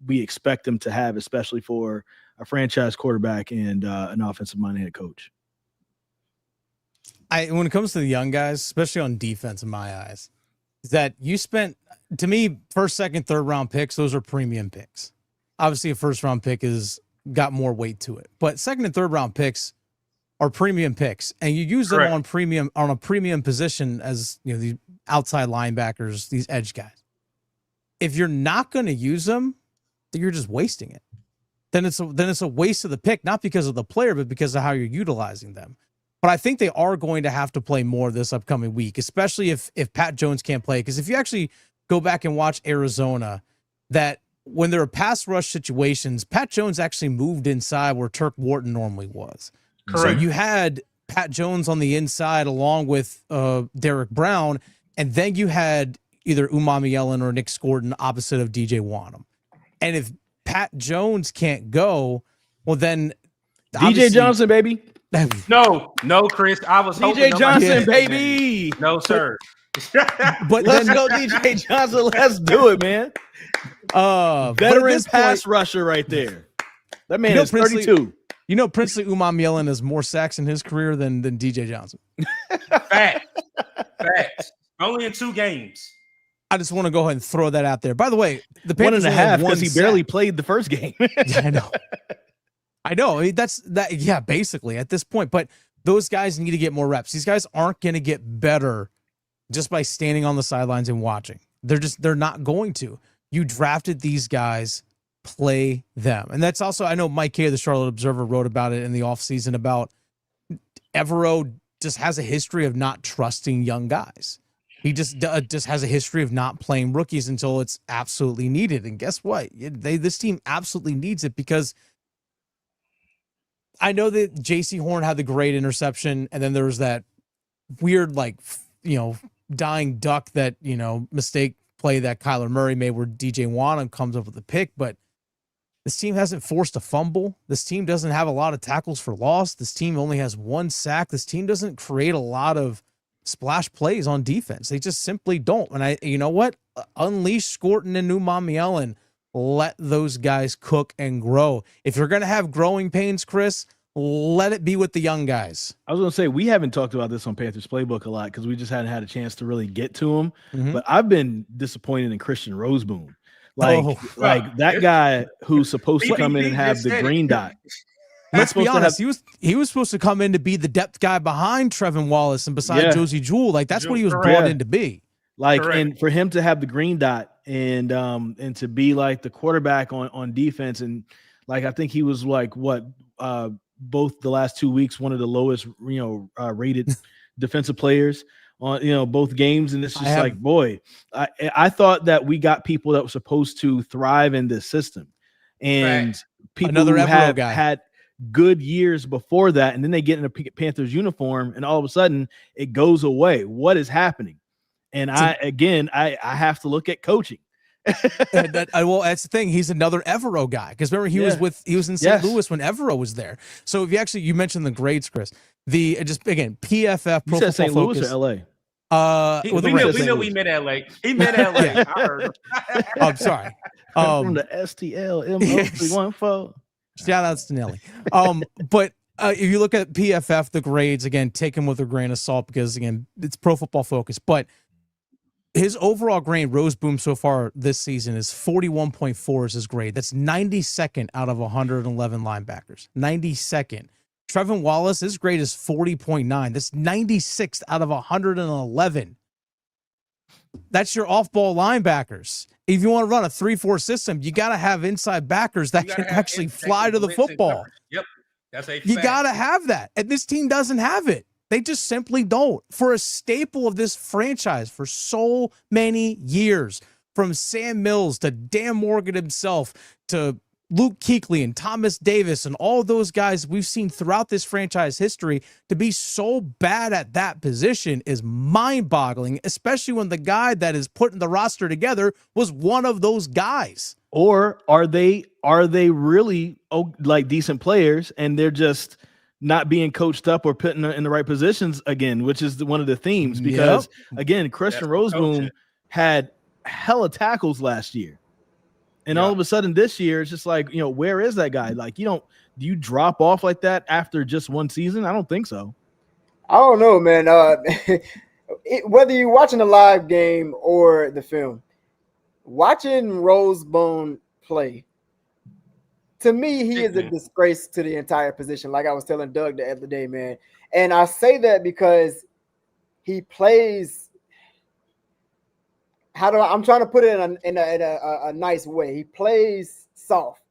we expect them to have, especially for a franchise quarterback and an offensive-minded head coach? When it comes to the young guys, especially on defense, in my eyes, is that you spent, to me, first, second, third round picks, those are premium picks. Obviously, a first round pick got more weight to it, but second and third round picks are premium picks, and you use them on a premium position as these outside linebackers, these edge guys. If you're not going to use them, then you're just wasting it. Then it's a waste of the pick, not because of the player, but because of how you're utilizing them. But I think they are going to have to play more this upcoming week, especially if Pat Jones can't play. Because if you actually go back and watch Arizona, that when there are pass rush situations, Pat Jones actually moved inside where Turk Wharton normally was. Correct. So you had Pat Jones on the inside along with Derek Brown, and then you had either Umami Ellen or Nick Scordon opposite of DJ Wanham. And if Pat Jones can't go, well then DJ Johnson, baby. No, Chris. I was DJ Johnson, baby. No, sir. But let's go, DJ Johnson. Let's do it, man. Veteran pass rusher right there. That man is 32. Princely Umami Ellen has more sacks in his career than DJ Johnson. Facts. Only in 2 games. I just want to go ahead and throw that out there. By the way, the Panthers 1.5 because he barely played the first game. Yeah, I know. I mean, that's that. Yeah, basically at this point, but those guys need to get more reps. These guys aren't going to get better just by standing on the sidelines and watching. They're not going to. You drafted these guys, play them. And that's also, I know Mike Kay of the Charlotte Observer wrote about it in the offseason about Evero just has a history of not trusting young guys. He just has a history of not playing rookies until it's absolutely needed. And guess what? This team absolutely needs it, because I know that JC Horn had the great interception, and then there was that weird, dying duck that, mistake play that Kyler Murray made where DJ Wanham comes up with the pick, but this team hasn't forced a fumble. This team doesn't have a lot of tackles for loss. This team only has 1 sack. This team doesn't create a lot of splash plays on defense. They just simply don't. And you know what? Unleash Scorton and Umami Ellen. Let those guys cook and grow. If you're going to have growing pains, Chris, let it be with the young guys. I was going to say, we haven't talked about this on Panthers Playbook a lot because we just hadn't had a chance to really get to him. Mm-hmm. But I've been disappointed in Christian Roseboom. Like that guy who's supposed to come in and have the green dot. Let's be honest. He was supposed to come in to be the depth guy behind Trevin Wallace and beside Josie Jewell. Like that's what he was brought in to be. Like, and for him to have the green dot and to be like the quarterback on defense, and Like I think he was like both the last 2 weeks, one of the lowest, rated defensive players on, both games. And it's just boy, I thought that we got people that were supposed to thrive in this system, and people Another who Evero guy. had good years before that, and then they get in a Panthers uniform, and all of a sudden it goes away. What is happening? And I have to look at coaching. Well, that's the thing. He's another Evero guy, because remember he was in St. Louis when Evero was there. So if you mentioned the grades, Chris, PFF Pro Football St. Louis Focus, or LA. We know we meant LA. He meant LA. Yeah. I heard. I'm sorry. From the STL M0314. Shout outs to Nelly. But if you look at PFF, the grades, again, take them with a grain of salt, because again, it's Pro Football Focus. But his overall grade, Rose Boom, so far this season is 41.4 is his grade. That's 92nd out of 111 linebackers. 92nd. Trevin Wallace, his grade is 40.9. That's 96th out of 111. That's your off-ball linebackers. If you want to run a 3-4 system, you got to have inside backers that can actually fly to the football. Yep, that's a fact. You got to have that. And this team doesn't have it. They just simply don't. For a staple of this franchise for so many years, from Sam Mills to Dan Morgan himself to Luke Kuechly and Thomas Davis and all those guys we've seen throughout this franchise history, to be so bad at that position is mind-boggling, especially when the guy that is putting the roster together was one of those guys. Or are they really like decent players, and they're just not being coached up or put in the right positions again, which is one of the themes, because again, Christian Roseboom had hella tackles last year. And all of a sudden this year, it's just like, where is that guy? Like, do you drop off like that after just one season? I don't think so. I don't know, man. Whether you're watching the live game or the film, watching Rosebone play, to me, he is a disgrace to the entire position. Like I was telling Doug the other day, man. And I say that because he plays. I'm trying to put it in a nice way. He plays soft.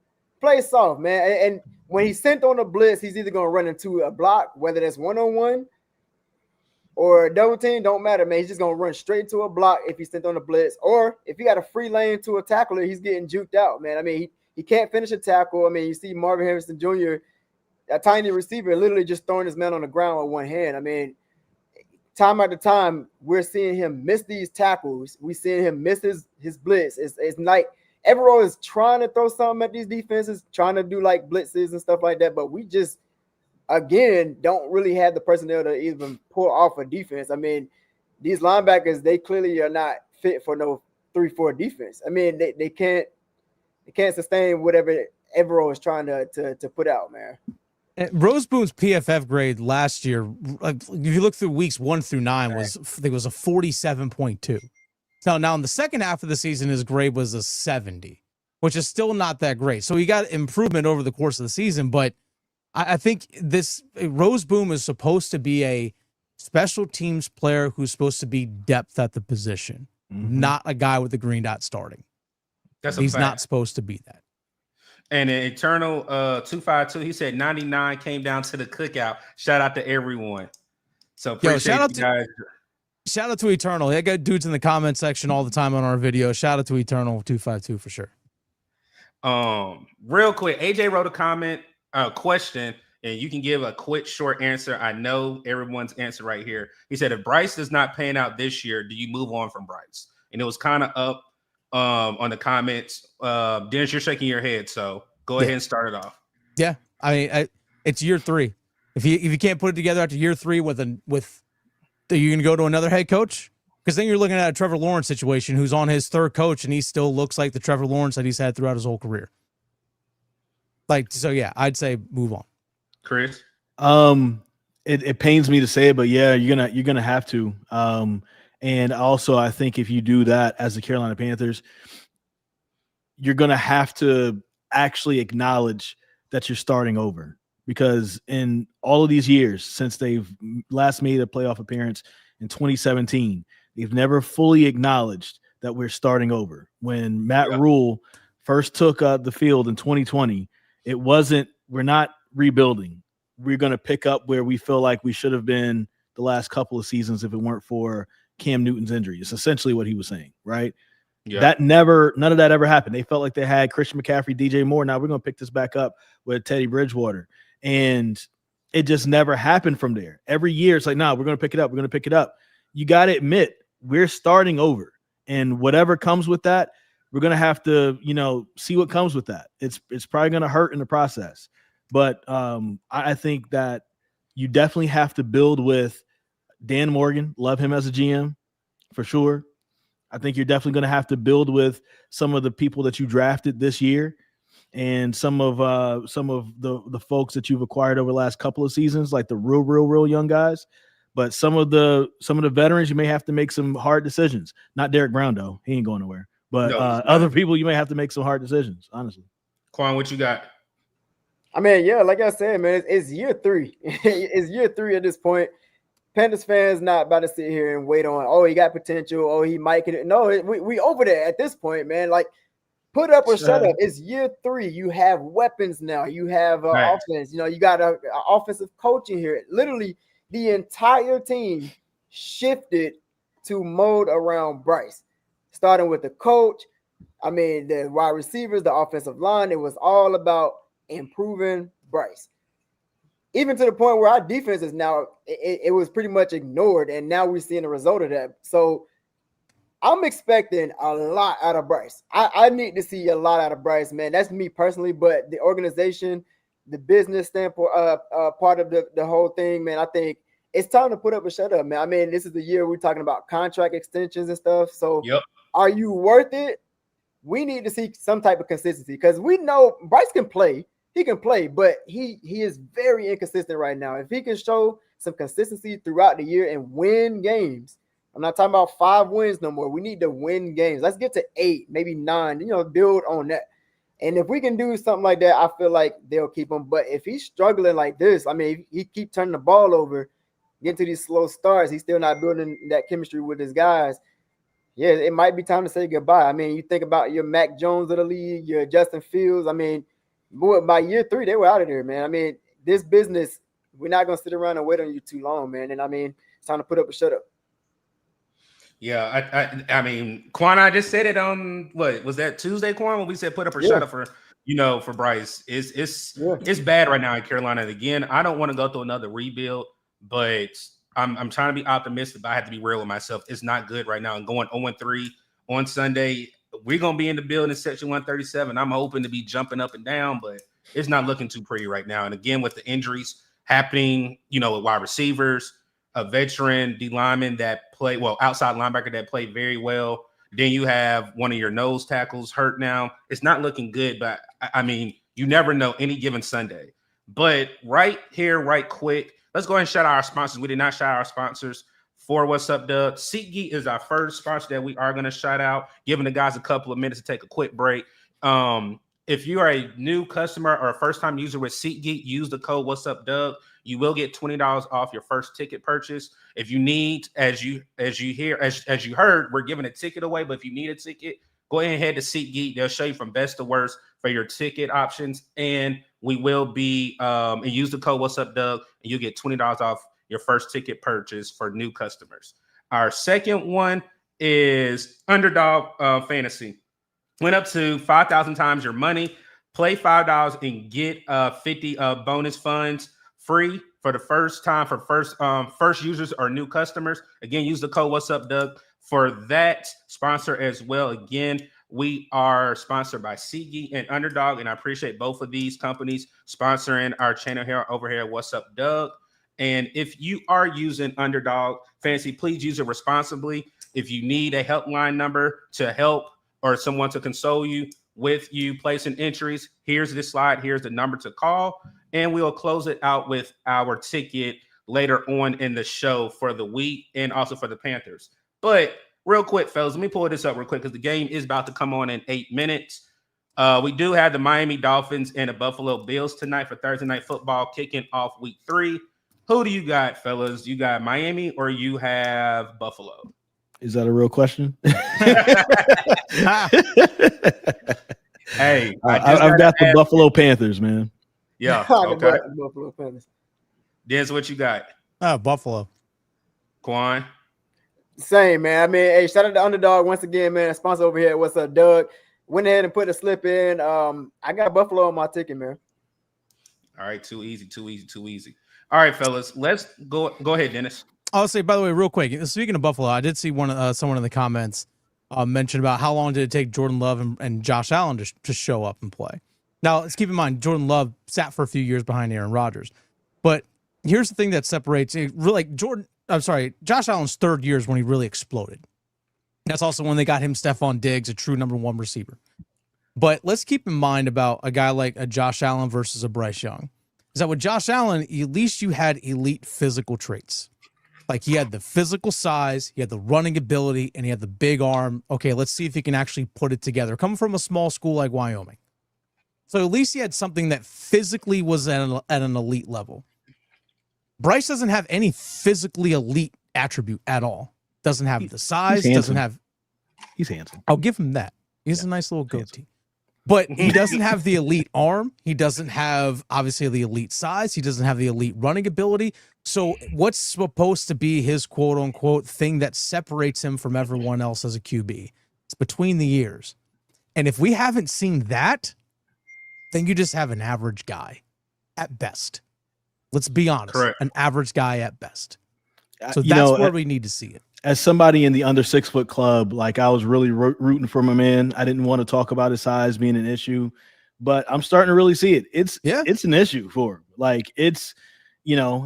Man. And when he's sent on a blitz, he's either going to run into a block, whether that's one-on-one or a double team, don't matter, man. He's just going to run straight into a block if he's sent on a blitz. Or if he got a free lane to a tackler, he's getting juked out, man. I mean, he can't finish a tackle. I mean, you see Marvin Harrison Jr., a tiny receiver, literally just throwing his man on the ground with one hand. I mean, time after time, we're seeing him miss these tackles. We're seeing him miss his blitz. It's like Evero is trying to throw something at these defenses, trying to do like blitzes and stuff like that. But we just, again, don't really have the personnel to even pull off a defense. I mean, these linebackers, they clearly are not fit for no 3-4 defense. I mean, they can't sustain whatever Evero is trying to put out, man. Roseboom's PFF grade last year, if you look through weeks 1 through 9, was a 47.2. Now in the second half of the season, his grade was a 70, which is still not that great. So he got improvement over the course of the season, but I think this Roseboom is supposed to be a special teams player who's supposed to be depth at the position, not a guy with the green dot starting. He's not supposed to be that. And an Eternal 252, he said 99 came down to the cookout. Shout out to everyone. So appreciate you guys. Shout out to Eternal. I got dudes in the comment section all the time on our video. Shout out to Eternal 252 for sure. Real quick, AJ wrote a question, and you can give a quick, short answer. I know everyone's answer right here. He said, if Bryce is not paying out this year, do you move on from Bryce? And it was kind of up on the comments. Dennis, you're shaking your head, so go ahead and start it off. Yeah, I mean, it's year 3. If you can't put it together after year 3 are you going to go to another head coach? Because then you're looking at a Trevor Lawrence situation, who's on his 3rd coach, and he still looks like the Trevor Lawrence that he's had throughout his whole career. Yeah, I'd say move on. Chris, it pains me to say it, but yeah, you're gonna have to. And also, I think if you do that as the Carolina Panthers, you're going to have to actually acknowledge that you're starting over, because in all of these years since they've last made a playoff appearance in 2017, they've never fully acknowledged that we're starting over. When Matt Rule first took the field in 2020, It wasn't, we're not rebuilding. We're going to pick up where we feel like we should have been the last couple of seasons if it weren't for Cam Newton's injury. It's essentially what he was saying, right? Yeah. None of that ever happened. They felt like they had Christian McCaffrey, DJ Moore. Now we're going to pick this back up with Teddy Bridgewater. And it just never happened from there. Every year it's like, nah, we're going to pick it up. We're going to pick it up. You got to admit, we're starting over. And whatever comes with that, we're going to have to, see what comes with that. It's probably going to hurt in the process. But I think that you definitely have to build with Dan Morgan. Love him as a GM for sure. I think you're definitely going to have to build with some of the people that you drafted this year and some of the folks that you've acquired over the last couple of seasons, like the real young guys. But some of the veterans, you may have to make some hard decisions. Not Derek Brown, though. He ain't going nowhere. But other people, you may have to make some hard decisions, honestly. Quan, what you got? I mean, yeah, like I said, man, it's year 3. It's year 3 at this point. Panthers fans not about to sit here and wait on, oh, he got potential, oh, he might get it. No, we over there at this point, man. Like, put up or shut up. It's year 3. You have weapons now. You have offense. You got a offensive coaching here. Literally, the entire team shifted to mode around Bryce, starting with the coach. I mean, the wide receivers, the offensive line. It was all about improving Bryce. Even to the point where our defense is now, it was pretty much ignored, and now we're seeing the result of that. So I'm expecting a lot out of Bryce. I need to see a lot out of Bryce, man. That's me personally, but the organization, the business standpoint, part of the whole thing, man, I think it's time to put up or shut up, man. I mean, this is the year we're talking about contract extensions and stuff. So Are you worth it? We need to see some type of consistency because we know Bryce can play. He can play, but he is very inconsistent right now. If he can show some consistency throughout the year and win games, I'm not talking about 5 wins no more. We need to win games. Let's get to 8, maybe 9, build on that. And if we can do something like that, I feel like they'll keep him. But if he's struggling like this, I mean, he keep turning the ball over, getting to these slow starts, he's still not building that chemistry with his guys. Yeah, it might be time to say goodbye. I mean, you think about your Mac Jones of the league, your Justin Fields. I mean, boy, by year 3, they were out of there, man. I mean, this business, we're not going to sit around and wait on you too long, man. And I mean, it's time to put up or shut up. Yeah, I mean, Quan, I just said it on, what, was that Tuesday, Quan, when we said put up or shut up for Bryce. It's bad right now in Carolina. And again, I don't want to go through another rebuild, but I'm trying to be optimistic, but I have to be real with myself. It's not good right now. And going 0-3 on Sunday, we're going to be in the building section 137. I'm hoping to be jumping up and down, but it's not looking too pretty right now. And again, with the injuries happening, with wide receivers, a veteran D lineman that play outside linebacker that played very well. Then you have one of your nose tackles hurt now. It's not looking good, but I mean, you never know any given Sunday. But right here, right quick, let's go ahead and shout out our sponsors. We did not shout out our sponsors for What's Up, Doug. SeatGeek is our first sponsor that we are going to shout out, giving the guys a couple of minutes to take a quick break. If you are a new customer or a first-time user with SeatGeek, use the code What's Up, Doug. You will get $20 off your first ticket purchase. If you need, as you heard, we're giving a ticket away. But if you need a ticket, go ahead and head to SeatGeek. They'll show you from best to worst for your ticket options. And we will be and use the code What's Up, Doug, and you'll get $20 off your first ticket purchase for new customers. Our second one is Underdog Fantasy. Went up to 5,000 times your money. Play $5 and get 50 bonus funds free for the first time for first users or new customers. Again, use the code What's Up, Doug, for that sponsor as well. Again, we are sponsored by SeatGeek and Underdog, and I appreciate both of these companies sponsoring our channel here over here at What's Up, Doug. And if you are using Underdog Fantasy, please use it responsibly. If you need a helpline number to help or someone to console you with you placing entries, here's the slide. Here's the number to call. And we'll close it out with our ticket later on in the show for the week and also for the Panthers. But real quick, fellas, let me pull this up real quick because the game is about to come on in 8 minutes. We do have the Miami Dolphins and the Buffalo Bills tonight for Thursday Night Football kicking off week 3. Who do you got, fellas? You got Miami or you have Buffalo? Is that a real question? Hey, I've got the Buffalo Panthers, man. Yeah. The Okay. Buffalo Panthers. Des, what you got? Buffalo. Quan? Same, man. I mean, hey, shout out to Underdog once again, man. Sponsor over here. What's up, Doug? Went ahead and put a slip in. I got Buffalo on my ticket, man. All right, too easy. All right, fellas, let's go ahead, Dennis. I'll say, by the way, real quick, speaking of Buffalo, I did see someone in the comments mention about how long did it take Jordan Love and Josh Allen to show up and play. Now, let's keep in mind, Jordan Love sat for a few years behind Aaron Rodgers. But here's the thing that separates it. Really, Josh Allen's third year is when he really exploded. That's also when they got him Stephon Diggs, a true number one receiver. But let's keep in mind about a guy like a Josh Allen versus a Bryce Young. Is that with Josh Allen, at least you had elite physical traits. Like he had the physical size, he had the running ability, and he had the big arm. Okay, let's see if he can actually put it together. Coming from a small school like Wyoming. So at least he had something that physically was at an elite level. Bryce doesn't have any physically elite attribute at all. Doesn't have the size, doesn't have... He's handsome. I'll give him that. He has a nice little goatee. But he doesn't have the elite arm. He doesn't have, obviously, the elite size. He doesn't have the elite running ability. So what's supposed to be his quote-unquote thing that separates him from everyone else as a QB? It's between the ears. And if we haven't seen that, then you just have an average guy at best. Let's be honest. Correct. An average guy at best. So that's where we need to see it. As somebody in the under 6 foot club, like I was really rooting for my man. I didn't want to talk about his size being an issue, but I'm starting to really see it. It's an issue for him. Like it's,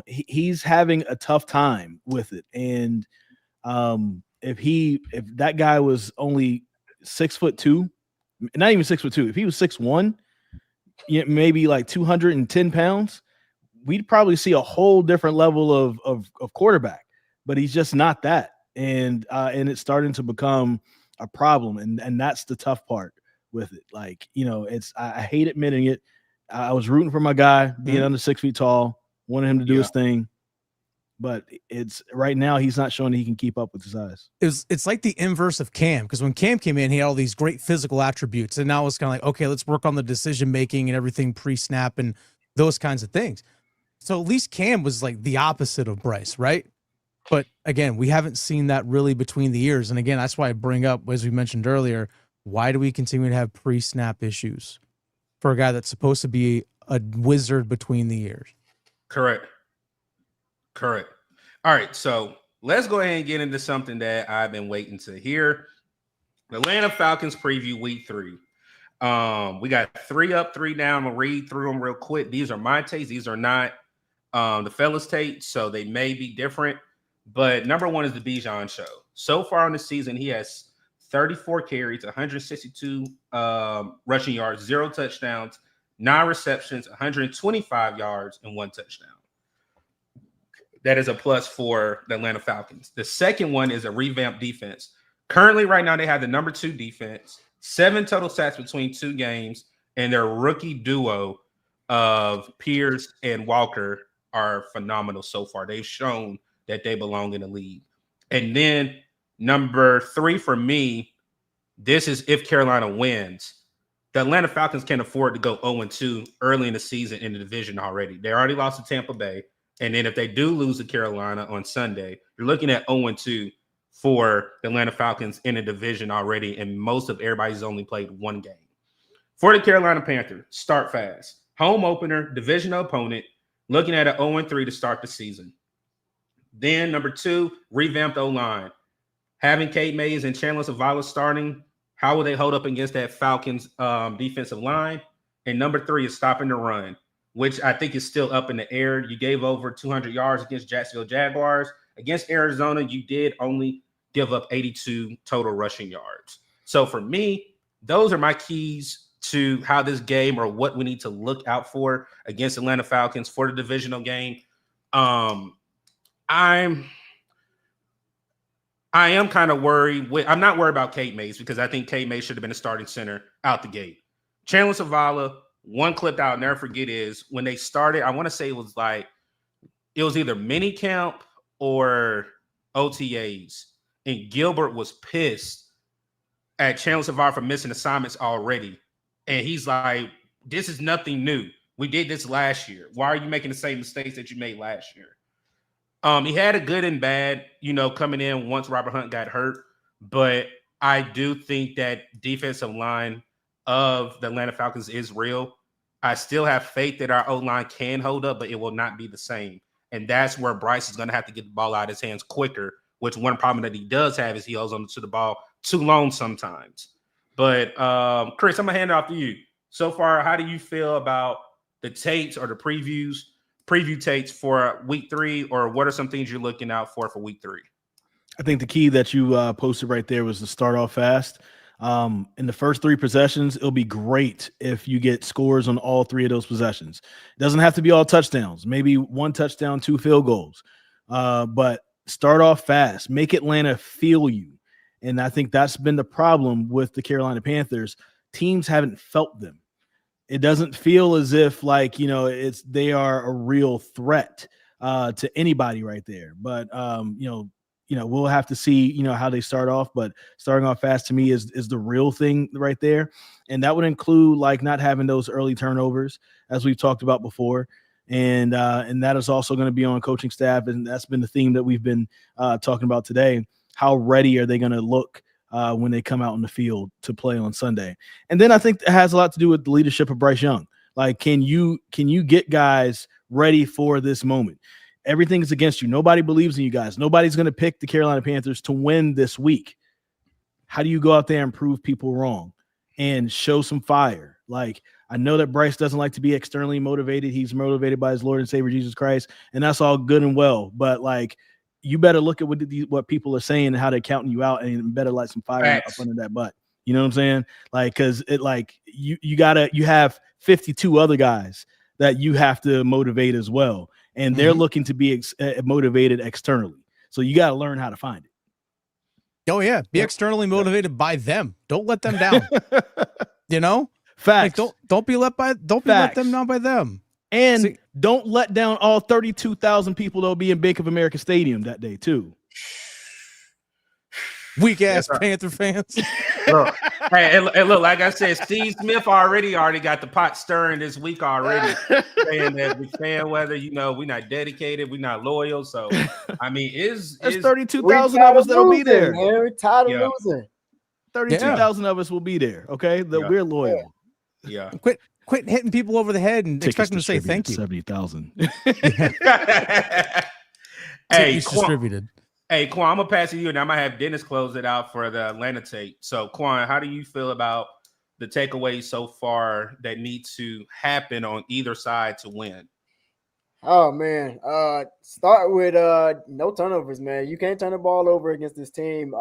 he's having a tough time with it. And if that guy was only 6'2", not even 6'2", if he was 6'1", maybe like 210 pounds, we'd probably see a whole different level of quarterback, but he's just not that. And it's starting to become a problem. And that's the tough part with it. Like, I hate admitting it. I was rooting for my guy being under 6 feet tall, wanted him to do his thing, but it's right now he's not showing that he can keep up with his size. It's like the inverse of Cam, because when Cam came in, he had all these great physical attributes, and now it's kind of like, okay, let's work on the decision making and everything pre-snap and those kinds of things. So at least Cam was like the opposite of Bryce, right? But again, we haven't seen that really between the years. And again, that's why I bring up, as we mentioned earlier, why do we continue to have pre-snap issues for a guy that's supposed to be a wizard between the years? Correct. All right, so let's go ahead and get into something that I've been waiting to hear. The Atlanta Falcons preview week 3. We got 3 up, 3 down. I'm going to read through them real quick. These are my takes. These are not the fellas' takes, so they may be different. But number 1 is the Bijan show. So far in the season, he has 34 carries, 162 rushing yards, 0 touchdowns, 9 receptions, 125 yards, and 1 touchdown. That is a plus for the Atlanta Falcons. The second one is a revamped defense. Currently, right now, they have the number 2 defense, 7 total sacks between 2 games, and their rookie duo of Pierce and Walker are phenomenal so far. They've shown that they belong in the league. And then number 3 for me, this is if Carolina wins. The Atlanta Falcons can't afford to go 0-2 early in the season in the division already. They already lost to Tampa Bay. And then if they do lose to Carolina on Sunday, you're looking at 0-2 for the Atlanta Falcons in the division already. And most of everybody's only played 1 game. For the Carolina Panthers, start fast. Home opener, divisional opponent, looking at an 0-3 to start the season. Then number 2, revamped O-line. Having Kate Mays and Chandler Zavala starting, how will they hold up against that Falcons defensive line? And number 3 is stopping the run, which I think is still up in the air. You gave over 200 yards against Jacksonville Jaguars. Against Arizona, you did only give up 82 total rushing yards. So for me, those are my keys to how this game or what we need to look out for against Atlanta Falcons for the divisional game. I am kind of worried. I'm not worried about Kate Mays because I think Kate Mays should have been a starting center out the gate. Chandler Zavala, one clip that I'll never forget is when they started, I want to say it was either mini camp or OTAs. And Gilbert was pissed at Chandler Zavala for missing assignments already. And he's like, this is nothing new. We did this last year. Why are you making the same mistakes that you made last year? He had a good and bad, coming in once Robert Hunt got hurt. But I do think that defensive line of the Atlanta Falcons is real. I still have faith that our O-line can hold up, but it will not be the same. And that's where Bryce is going to have to get the ball out of his hands quicker, which one problem that he does have is he holds on to the ball too long sometimes. But, Chris, I'm going to hand it off to you. So far, how do you feel about the takes or the preview takes for week 3, or what are some things you're looking out for week 3? I think the key that you posted right there was to start off fast. In the first 3 possessions, it'll be great if you get scores on all 3 of those possessions. It doesn't have to be all touchdowns, maybe 1 touchdown, 2 field goals. But start off fast, make Atlanta feel you. And I think that's been the problem with the Carolina Panthers. Teams haven't felt them. It doesn't feel as if they are a real threat to anybody right there. But we'll have to see how they start off. But starting off fast to me is the real thing right there, and that would include not having those early turnovers, as we've talked about before, and that is also going to be on coaching staff, and that's been the theme that we've been talking about today. How ready are they going to look when they come out on the field to play on Sunday? And then I think it has a lot to do with the leadership of Bryce Young. Can you get guys ready for this moment? Everything is against you. Nobody believes in you guys. Nobody's going to pick the Carolina Panthers to win this week. How do you go out there and prove people wrong and show some fire? I know that Bryce doesn't like to be externally motivated. He's motivated by his Lord and Savior Jesus Christ, and that's all good and well. But you better look at what people are saying and how they're counting you out, and better light some fire up under that butt. You know what I'm saying? Because you have 52 other guys that you have to motivate as well. And they're looking to be motivated externally. So you got to learn how to find it. Oh, yeah. Be externally motivated by them. Don't let them down. Facts. Don't be let them down by them. And don't let down all 32,000 people that'll be in Bank of America Stadium that day, too. Weak ass Panther fans. Look, look, like I said, Steve Smith already got the pot stirring this week already, saying that we fan weather, we're not dedicated, we're not loyal. So, I mean, it's 32,000 of us that'll be there. Man. We're tired of losing. 32,000 of us will be there. Okay, we're loyal. Yeah. Quit hitting people over the head and expect them to say thank you. 70,000. Hey, distributed. Hey, Quan, I'm going to pass it to you, and I might have Dennis close it out for the Atlanta take. So, Quan, how do you feel about the takeaways so far that need to happen on either side to win? Oh, man. Start with no turnovers, man. You can't turn the ball over against this team.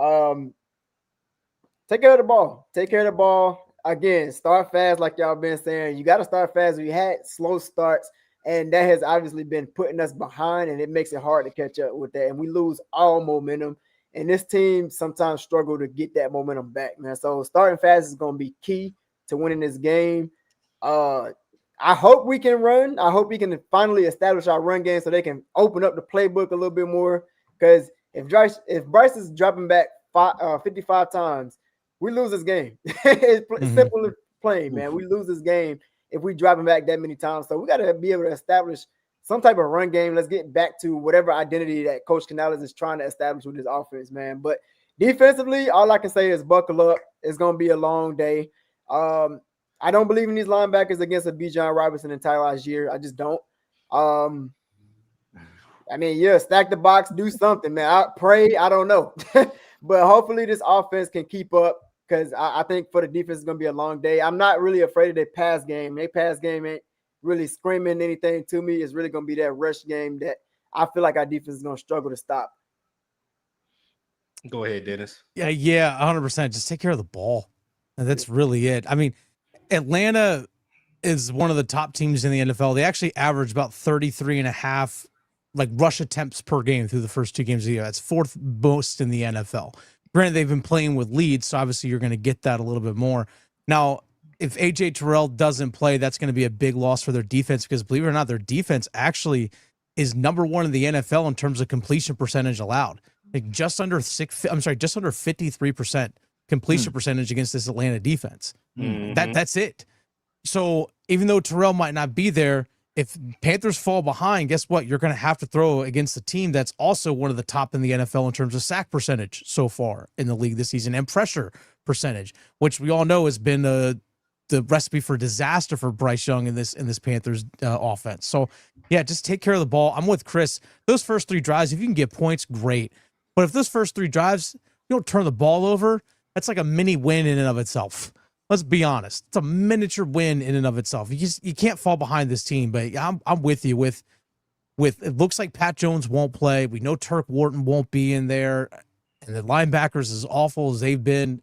Take care of the ball. Take care of the ball. Again, start fast like y'all been saying. You got to start fast. We had slow starts. And that has obviously been putting us behind, and it makes it hard to catch up with that. And we lose all momentum. And this team sometimes struggle to get that momentum back, man. So starting fast is going to be key to winning this game. I hope we can run. I hope we can finally establish our run game so they can open up the playbook a little bit more. Because if Bryce is dropping back 55 times, we lose this game. It's simple and plain, man. We lose this game if we drop him back that many times. So we got to be able to establish some type of run game. Let's get back to whatever identity that Coach Canales is trying to establish with his offense, man. But defensively, all I can say is buckle up. It's going to be a long day. I don't believe in these linebackers against a Bijan Robinson and Tyler Algier. I just don't. Stack the box, do something, man. I pray. I don't know. But hopefully this offense can keep up. Because I think for the defense, it's going to be a long day. I'm not really afraid of their pass game. Their pass game ain't really screaming anything to me. It's really going to be that rush game that I feel like our defense is going to struggle to stop. Go ahead, Dennis. Yeah, 100%. Just take care of the ball. And that's really it. I mean, Atlanta is one of the top teams in the NFL. They actually average about 33.5 rush attempts per game through the first 2 games of the year. That's 4th most in the NFL. Granted, they've been playing with leads, so obviously you're going to get that a little bit more. Now, if A.J. Terrell doesn't play, that's going to be a big loss for their defense because, believe it or not, their defense actually is number 1 in the NFL in terms of completion percentage allowed. Just under 53% completion percentage against this Atlanta defense. That's it. So even though Terrell might not be there, if Panthers fall behind, guess what? You're going to have to throw against a team that's also one of the top in the NFL in terms of sack percentage so far in the league this season and pressure percentage, which we all know has been the recipe for disaster for Bryce Young in this Panthers offense. So yeah, just take care of the ball. I'm with Chris. Those first 3 drives, if you can get points, great. But if those first 3 drives, you don't turn the ball over, that's like a mini win in and of itself. Let's be honest. It's a miniature win in and of itself. You can't fall behind this team, but I'm with you with it looks like Pat Jones won't play. We know Turk Wharton won't be in there. And the linebackers, as awful as they've been,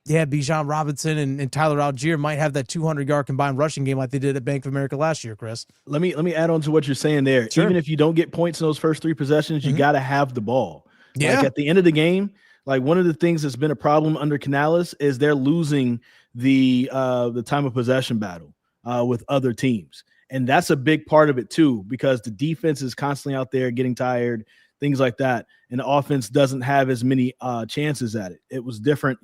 yeah, Bijan Robinson and Tyler Algier might have that 200-yard combined rushing game like they did at Bank of America last year, Chris. Let me add on to what you're saying there. Sure. Even if you don't get points in those first 3 possessions, you got to have the ball. Yeah. Like at the end of the game, like one of the things that's been a problem under Canales is they're losing the time of possession battle with other teams. And that's a big part of it too, because the defense is constantly out there getting tired, things like that. And the offense doesn't have as many chances at it. It was different,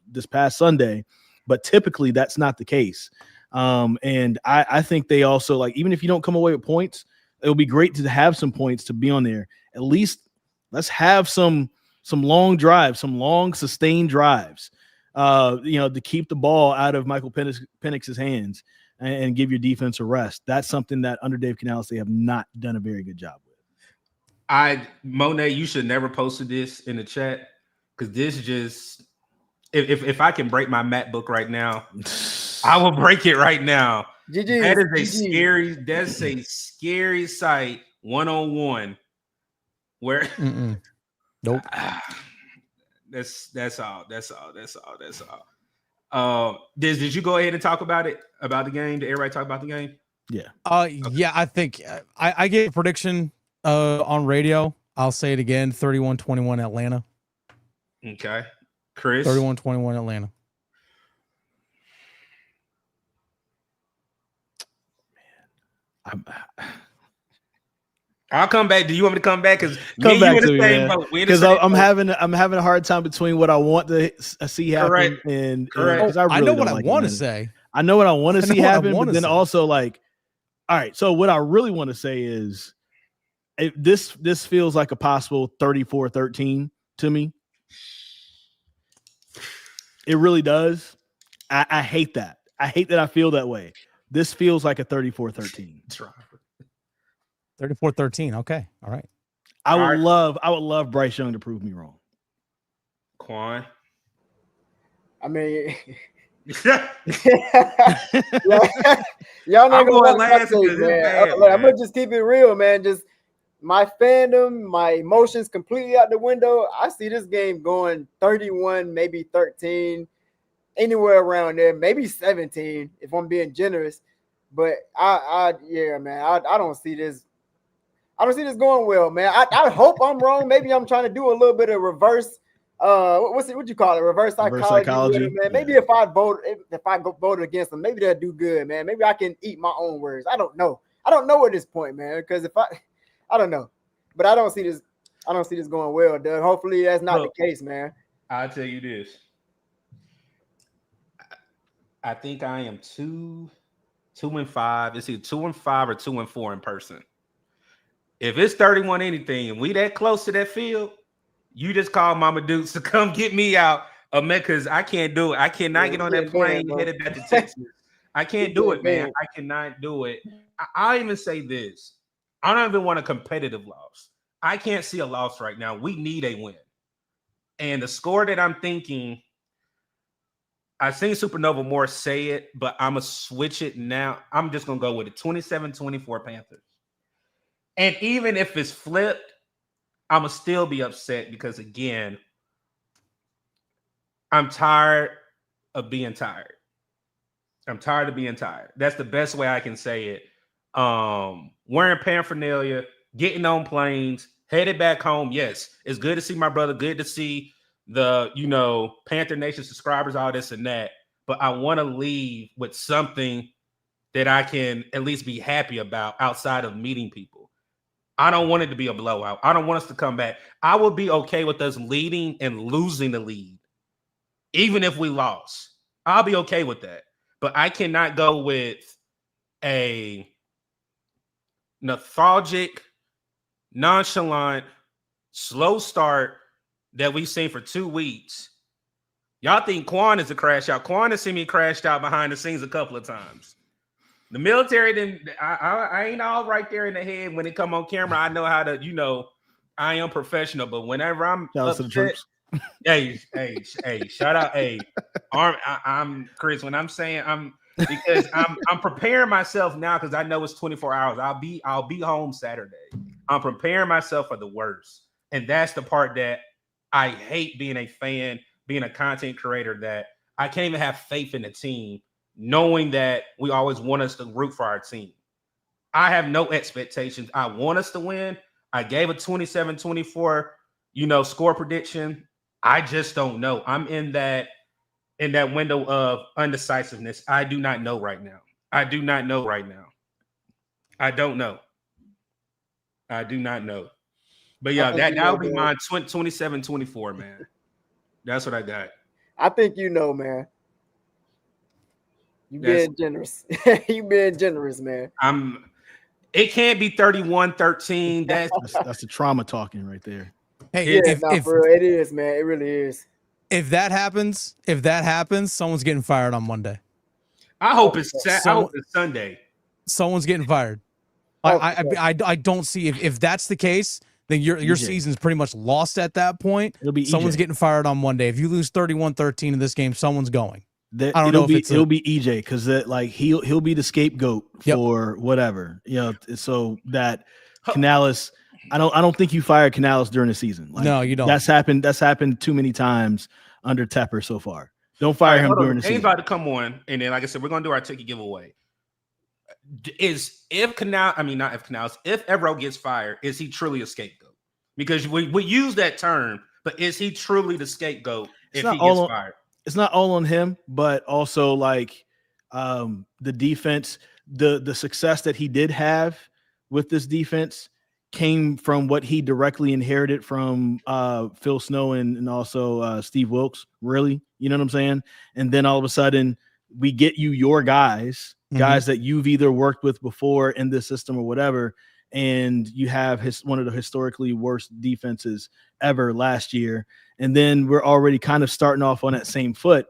this past Sunday, but typically that's not the case. And I think they also, like, even if you don't come away with points, it'll be great to have some points to be on there. At least let's have some long drives, some long sustained drives, to keep the ball out of Michael Penix's hands and give your defense a rest. That's something that under Dave Canales, they have not done a very good job with. Monet, you should never posted this in the chat, because this just, if I can break my MacBook right now, I will break it right now. That's a scary sight, one-on-one, where nope. That's all. Did you go ahead and talk about the game? Did everybody talk about the game? Yeah. Okay. Yeah, I think I gave a prediction on radio. I'll say it again, 31-21 Atlanta. Okay. Chris? 31-21 Atlanta. I'll come back. Do you want me to come back? Because I'm having a hard time between what I want to see happen and I know what I want to say. I know what I want to see happen, but then also, like, all right. So what I really want to say is, this feels like a possible 34-13 to me. It really does. I hate that. I hate that I feel that way. This feels like a 34-13. That's right. 34-13. Okay. All right. I would love Bryce Young to prove me wrong. Quan. I mean, Yeah. y'all not going gonna last, man. I'm gonna just keep it real, man. Just my fandom, my emotions completely out the window. I see this game going 31, maybe 13, anywhere around there, maybe 17 if I'm being generous. But I don't see this. I don't see this going well, man. I hope I'm wrong. Maybe I'm trying to do a little bit of reverse. What you call it? Reverse psychology, man. Maybe if I vote against them, maybe they'll do good, man. Maybe I can eat my own words. I don't know. I don't know at this point, man. Because I don't know. But I don't see this. I don't see this going well, Doug. Hopefully that's not the case, man. I'll tell you this. I think I am 2-5. It's either 2-5 or 2-4 in person. If it's 31 anything and we that close to that field, you just call Mama Dukes to come get me out, because I can't do it. I cannot get on that plane headed back to Texas. I can't do it, man. I cannot do it. I'll even say this. I don't even want a competitive loss. I can't see a loss right now. We need a win. And the score that I'm thinking, I've seen Supernova Moore say it, but I'm going to switch it now. I'm just going to go with it. 27-24 Panthers. And even if it's flipped, I'm going to still be upset because, again, I'm tired of being tired. I'm tired of being tired. That's the best way I can say it. Wearing paraphernalia, getting on planes, headed back home. Yes, it's good to see my brother. Good to see the, Panther Nation subscribers, all this and that. But I want to leave with something that I can at least be happy about outside of meeting people. I don't want it to be a blowout. I don't want us to come back. I would be okay with us leading and losing the lead, even if we lost. I'll be okay with that. but I cannot go with a lethargic, nonchalant, slow start that we've seen for 2 weeks. Y'all think Quan is a crash out. Quan has seen me crashed out behind the scenes a couple of times. The military didn't. I ain't all right there in the head when it come on camera. I know how to, I am professional, but whenever I'm upset, hey, shout out, I'm Chris. When I'm saying because I'm preparing myself now because I know it's 24 hours. I'll be home Saturday. I'm preparing myself for the worst, and that's the part that I hate being a fan, being a content creator. That I can't even have faith in the team, knowing that we always want us to root for our team. I have no expectations. I want us to win. I gave a 27-24, score prediction. I just don't know. I'm in that window of undecisiveness. I do not know right now. I do not know. I don't know. I do not know. But yeah, that would be mine. 27-24, man. That's what I got. I think man. You being generous. You being generous, man. It can't be 31-13. That's the trauma talking right there. Hey, for real, it is, man. It really is. If that happens, someone's getting fired on Monday. I hope it's Sunday. Someone's getting fired. I don't see if that's the case, then your season's pretty much lost at that point. It'll be someone's EJ. Getting fired on Monday. If you lose 31-13 in this game, someone's going. I don't it'll know be, if it'll be EJ because he'll be the scapegoat for whatever. So that Canales, I don't think you fired Canales during the season. No, you don't. That's happened too many times under Tepper so far. Don't fire him during the season. Game's about to come on, and then like I said, we're gonna do our ticket giveaway. If Evero gets fired, is he truly a scapegoat? Because we use that term, but is he truly the scapegoat if he gets fired? It's not all on him, but also the defense, the success that he did have with this defense came from what he directly inherited from Phil Snow and also Steve Wilkes, really. You know what I'm saying? And then all of a sudden we get you your guys that you've either worked with before in this system or whatever, and you have one of the historically worst defenses ever last year. And then we're already kind of starting off on that same foot.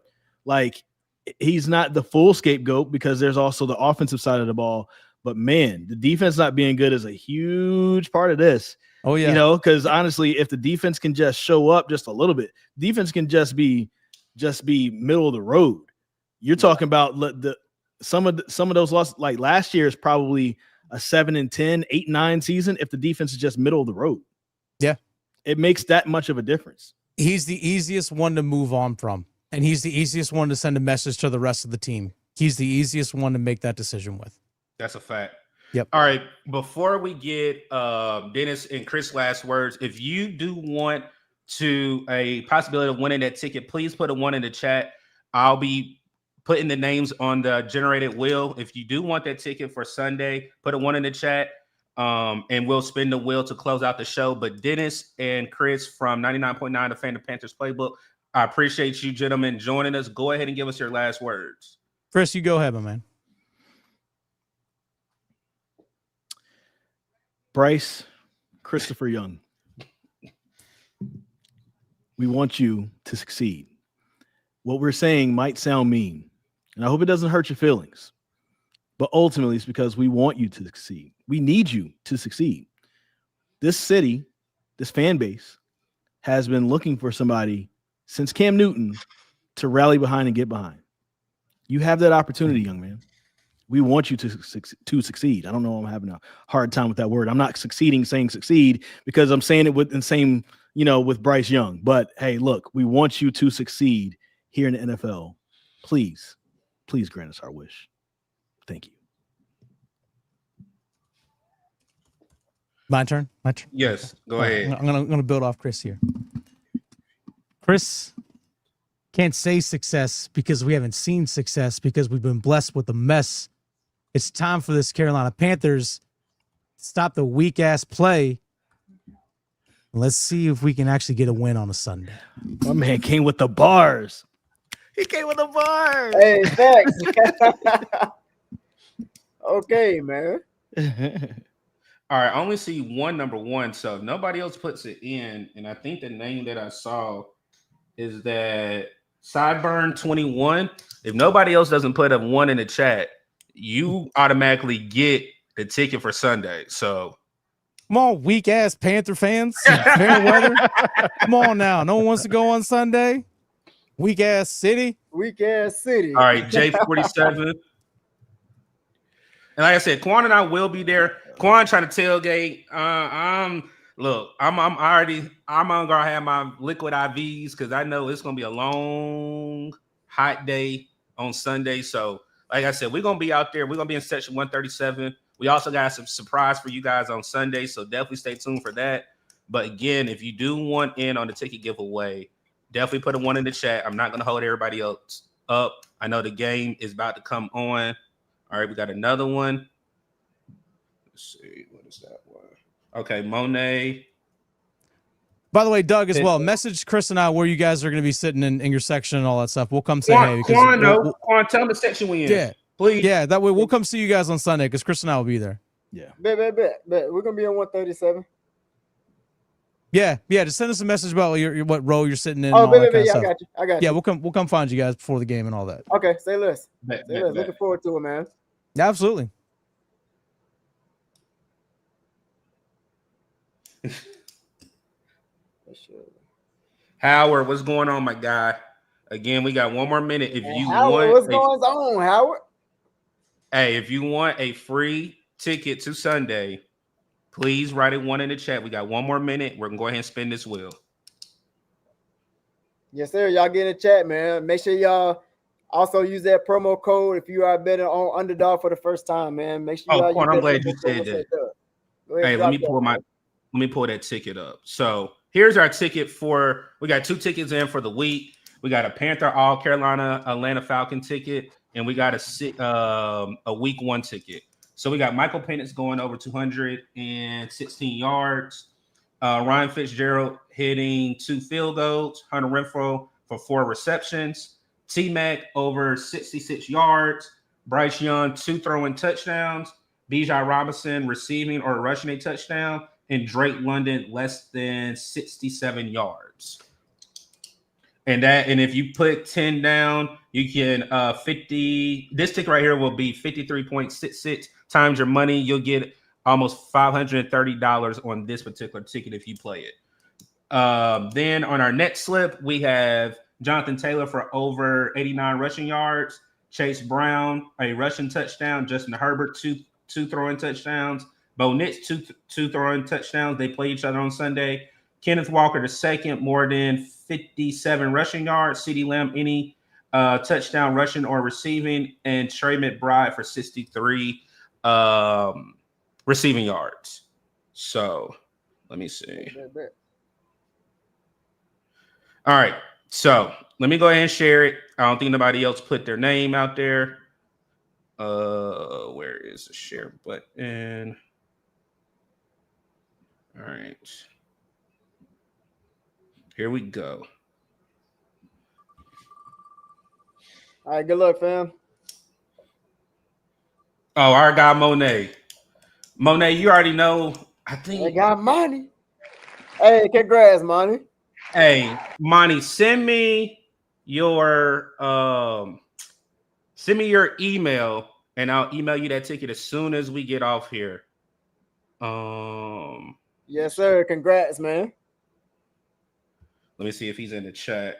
He's not the full scapegoat because there's also the offensive side of the ball. But man, the defense not being good is a huge part of this. Oh yeah, because honestly, if the defense can just show up just a little bit, defense can just be middle of the road. You're talking about some of those losses. Like last year is probably a 7-10, 8-9 season if the defense is just middle of the road. Yeah, it makes that much of a difference. He's the easiest one to move on from, and he's the easiest one to send a message to the rest of the team. He's the easiest one to make that decision with. That's a fact. Yep. All right. Before we get Dennis and Chris' last words, if you do want a possibility of winning that ticket, please put a 1 in the chat. I'll be putting the names on the generated wheel. If you do want that ticket for Sunday, put a 1 in the chat. And we'll spin the wheel to close out the show. But Dennis and Chris from 99.9 the Fan of Panthers Playbook, I appreciate you gentlemen joining us. Go ahead and give us your last words. Chris, you go ahead, my man. Bryce Christopher Young, we want you to succeed. What we're saying might sound mean, and I hope it doesn't hurt your feelings, but ultimately it's because we want you to succeed. We need you to succeed. This city, this fan base, has been looking for somebody since Cam Newton to rally behind and get behind. You have that opportunity, young man. We want you to succeed. I don't know. I'm having a hard time with that word. I'm not saying succeed because I'm saying it with Bryce Young. But hey, look, we want you to succeed here in the NFL. Please grant us our wish. Thank you. My turn. Yes, go ahead. I'm gonna build off Chris here. Chris can't say success because we haven't seen success because we've been blessed with a mess. It's time for this Carolina Panthers to stop the weak ass play. Let's see if we can actually get a win on a Sunday. My man came with the bars. He came with the bars. Hey, thanks. Okay, man. All right, I only see one number 1, so if nobody else puts it in, and I think the name that I saw is that Sideburn 21. If nobody else doesn't put a 1 in the chat, you automatically get the ticket for Sunday. So Come on, weak ass Panther fans. Fair weather. Come on now. No one wants to go on Sunday. Weak ass city. Weak ass city. all right, J47. And like I said, Quan and I will be there. Quan trying to tailgate. I'm gonna have my liquid IVs because I know it's gonna be a long, hot day on Sunday. So, like I said, we're gonna be out there. We're gonna be in section 137. We also got some surprise for you guys on Sunday, so definitely stay tuned for that. But again, if you do want in on the ticket giveaway, definitely put a 1 in the chat. I'm not gonna hold everybody else up. I know the game is about to come on. All right, we got another one. Let's see, what is that one? Okay, Monet. By the way, Doug, as well, message Chris and I where you guys are going to be sitting in your section and all that stuff. We'll come say hey. Quan, tell them the section we in. Yeah, please. Yeah, that way we'll come see you guys on Sunday because Chris and I will be there. Yeah. Bet. We're gonna be on 137. Yeah. Just send us a message about what row you're sitting in. Oh, and all that kind of yeah, stuff. I got you. Yeah, we'll come find you guys before the game and all that. Okay, say less. Bet. Looking forward to it, man. Yeah, absolutely. Howard, what's going on, my guy? Again, we got 1 more minute. If you Howard, what's going on, Howard? Hey, if you want a free ticket to Sunday, please write it 1 in the chat. We got 1 more minute. We're gonna go ahead and spin this wheel. Yes, sir. Y'all get in the chat, man. Make sure y'all also use that promo code if you are betting on underdog for the first time, man. Make sure y'all. I'm glad you said that. Hey, let me pull that ticket up. So here's our ticket we got 2 tickets in for the week. We got a Panther All Carolina Atlanta Falcon ticket, and we got a week 1 ticket. So we got Michael Penix going over 216 yards. Ryan Fitzgerald hitting 2 field goals. Hunter Renfrow for 4 receptions. T-Mac over 66 yards. Bryce Young 2 throwing touchdowns. Bijan Robinson receiving or rushing a touchdown. And Drake London less than 67 yards. And if you put 10 down, you can 50. This ticket right here will be 53.66 times your money. You'll get almost $530 on this particular ticket if you play it. Then on our next slip, we have Jonathan Taylor for over 89 rushing yards. Chase Brown, a rushing touchdown. Justin Herbert, two throwing touchdowns. Bo Nix, two throwing touchdowns. They play each other on Sunday. Kenneth Walker, the second, more than 57 rushing yards. CeeDee Lamb, any touchdown rushing or receiving. And Trey McBride for 63 receiving yards. So let me see. All right. So let me go ahead and share it. I don't think nobody else put their name out there. Where is the share button? All right. Here we go. All right, good luck, fam. Oh, our guy Monet. Monet, you already know. I think I got money. Hey, congrats, Monty. Hey, Monty, send me your email, and I'll email you that ticket as soon as we get off here. Yes, sir. Congrats, man. Let me see if he's in the chat.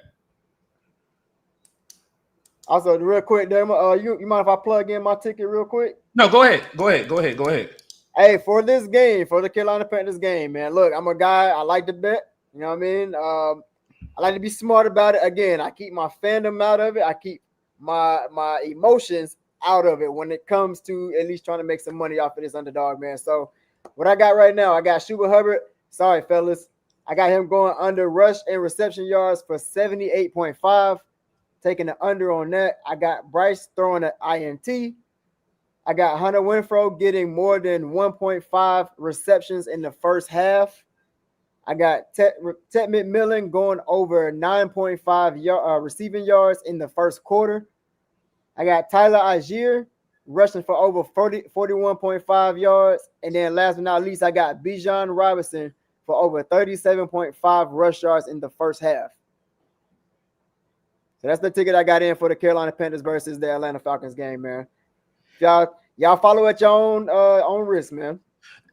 Also, real quick, Derma, you mind if I plug in my ticket real quick? No, go ahead. Hey, for this game, for the Carolina Panthers game, man, look, I'm a guy, I like to bet. You know what I mean? I like to be smart about it. Again, I keep my fandom out of it. I keep my emotions out of it when it comes to at least trying to make some money off of this underdog, man. So what I got right now, I got Chuba Hubbard. Sorry, fellas. I got him going under rush and reception yards for 78.5. Taking the under on that. I got Bryce throwing an INT. I got Hunter Renfrow getting more than 1.5 receptions in the first half. I got Ted McMillan going over 9.5 receiving yards in the first quarter. I got Tyler Algier rushing for over 41.5 yards. And then last but not least, I got Bijan Robinson for over 37.5 rush yards in the first half. So that's the ticket I got in for the Carolina Panthers versus the Atlanta Falcons game, man. Y'all follow at your own risk, man.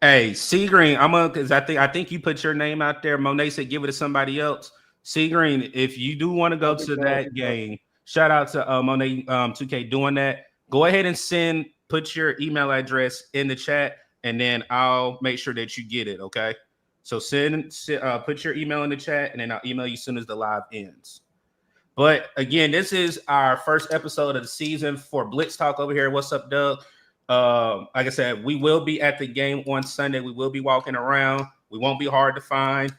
Hey, Seagreen, because I think you put your name out there. Monet said give it to somebody else. Seagreen, if you do want to go to that game, shout out to Monet 2K doing that. Go ahead and put your email address in the chat, and then I'll make sure that you get it. Okay, so put your email in the chat, and then I'll email you as soon as the live ends. But again, this is our first episode of the season for Blitz Talk over here. What's up, Doug? Like I said, we will be at the game on Sunday. We will be walking around. We won't be hard to find.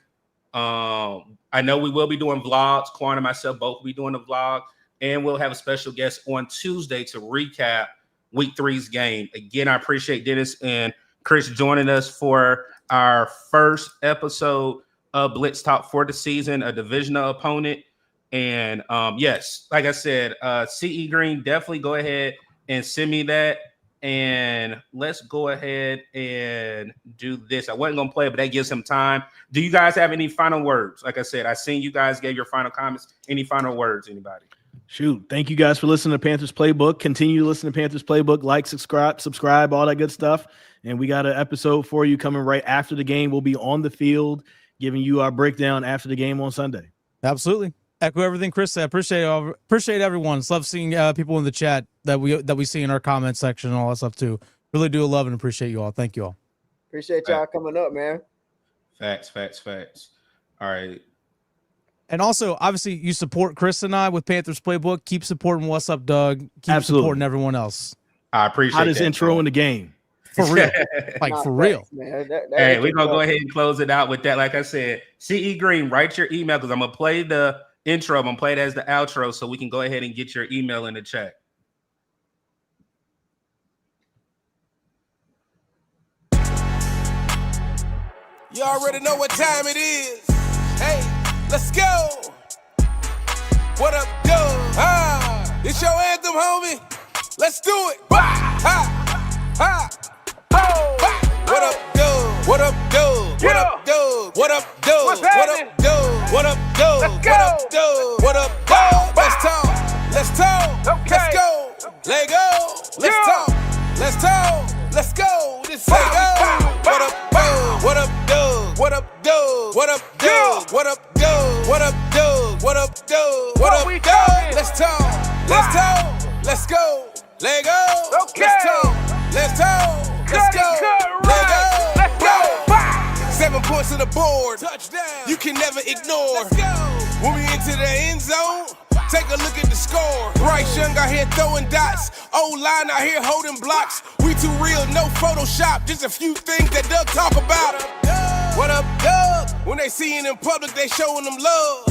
I know we will be doing vlogs. Quan and myself both will be doing a vlog. And we'll have a special guest on Tuesday to recap Week 3's game. Again, I appreciate Dennis and Chris joining us for our first episode of Blitz Talk for the season, a divisional opponent. And yes, like I said, CE Green, definitely go ahead and send me that. And let's go ahead and do this. I wasn't going to play it, but that gives him time. Do you guys have any final words? Like I said, I seen you guys gave your final comments. Any final words, anybody? Shoot. Thank you guys for listening to Panthers Playbook. Continue to listen to Panthers Playbook. Like, subscribe, all that good stuff. And we got an episode for you coming right after the game. We'll be on the field giving you our breakdown after the game on Sunday. Absolutely. Echo everything Chris said. Appreciate everyone. It's love seeing people in the chat that we see in our comment section and all that stuff too. Really do love and appreciate you all. Thank you all. Appreciate y'all coming up, man. Facts. All right. And also, obviously, you support Chris and I with Panthers Playbook. Keep supporting What's Up, Doug. Keep supporting everyone else. I appreciate Hottest intro in the game. For real. For real. Man. Hey, we're going to go ahead and close it out with that. Like I said, CE Green, write your email because I'm going to play the intro. I'm going to play it as the outro so we can go ahead and get your email in the chat. You already know what time it is. Hey, let's go. What up, Doug? It's your anthem, homie. Let's do it. What up, Doug? What up, Doug? What up, Doug? What up, Doug? What up, Doug? What up, Doug? What up, Doug? What up, Doug? Let's talk. Let's talk. Let's go. Let go. Let's talk. Let's talk. Let's go. This say go. What up, Doug? What up, Doug? What up, Doug? What up, Doug? What up, Doug? What up, Doug? What up, Doug? What up, Doug? Let's talk. Let's talk. Let's go. Let go. Let's talk. Let's talk. Let's go. Let go. Let's go. 7 points on the board. Touchdown. You can never ignore. Let's go. When we into the end zone, take a look at the score. Bryce Young out here throwing dots. O-line out here holding blocks. We too real, no Photoshop. Just a few things that Doug talk about. What up, Doug? When they see it in public, they showing them love.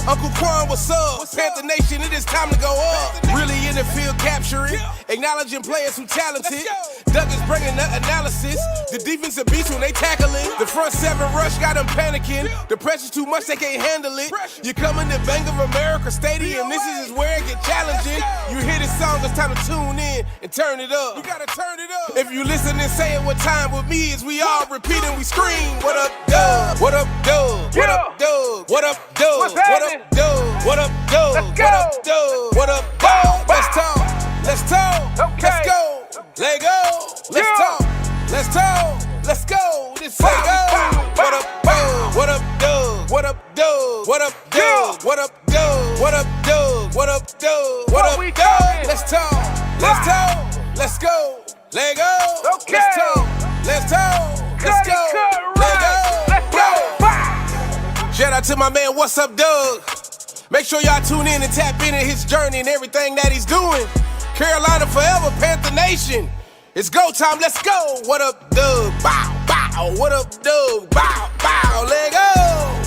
Uncle Quan, what's up? Panther Nation, it is time to go up. Really in the field capturing, acknowledging players who talented. Doug is bringing the analysis. The defensive beats when they tackling. The front 7 rush got them panicking. The pressure's too much, they can't handle it. You coming to Bank of America Stadium, this is where it get challenging. You hear this song, it's time to tune in and turn it up. You gotta turn it up. If you listen and say it what time with me is, we all repeat and we scream. What up, Doug? What up, Doug? What up, Doug? What up, Doug? What up, Doug? What up, Doug? What up, Doug? What up, Doug? Let's talk. Let's talk. Let's go. Let go. Let's talk. Let's talk. Let's go. This say go. What up, Doug? What up, Doug? What up, Doug? What up, Doug? What up, Doug? What up, Doug? What up, Doug? What up, Doug? Let's talk. Let's talk. Let's go. Let go. Let's talk. Let's talk. Let's go. Let go. Let's go. Shout out to my man, What's Up, Doug? Make sure y'all tune in and tap into his journey and everything that he's doing. Carolina forever, Panther Nation. It's go time, let's go. What up, Doug? Bow, bow. What up, Doug? Bow, bow. Let go.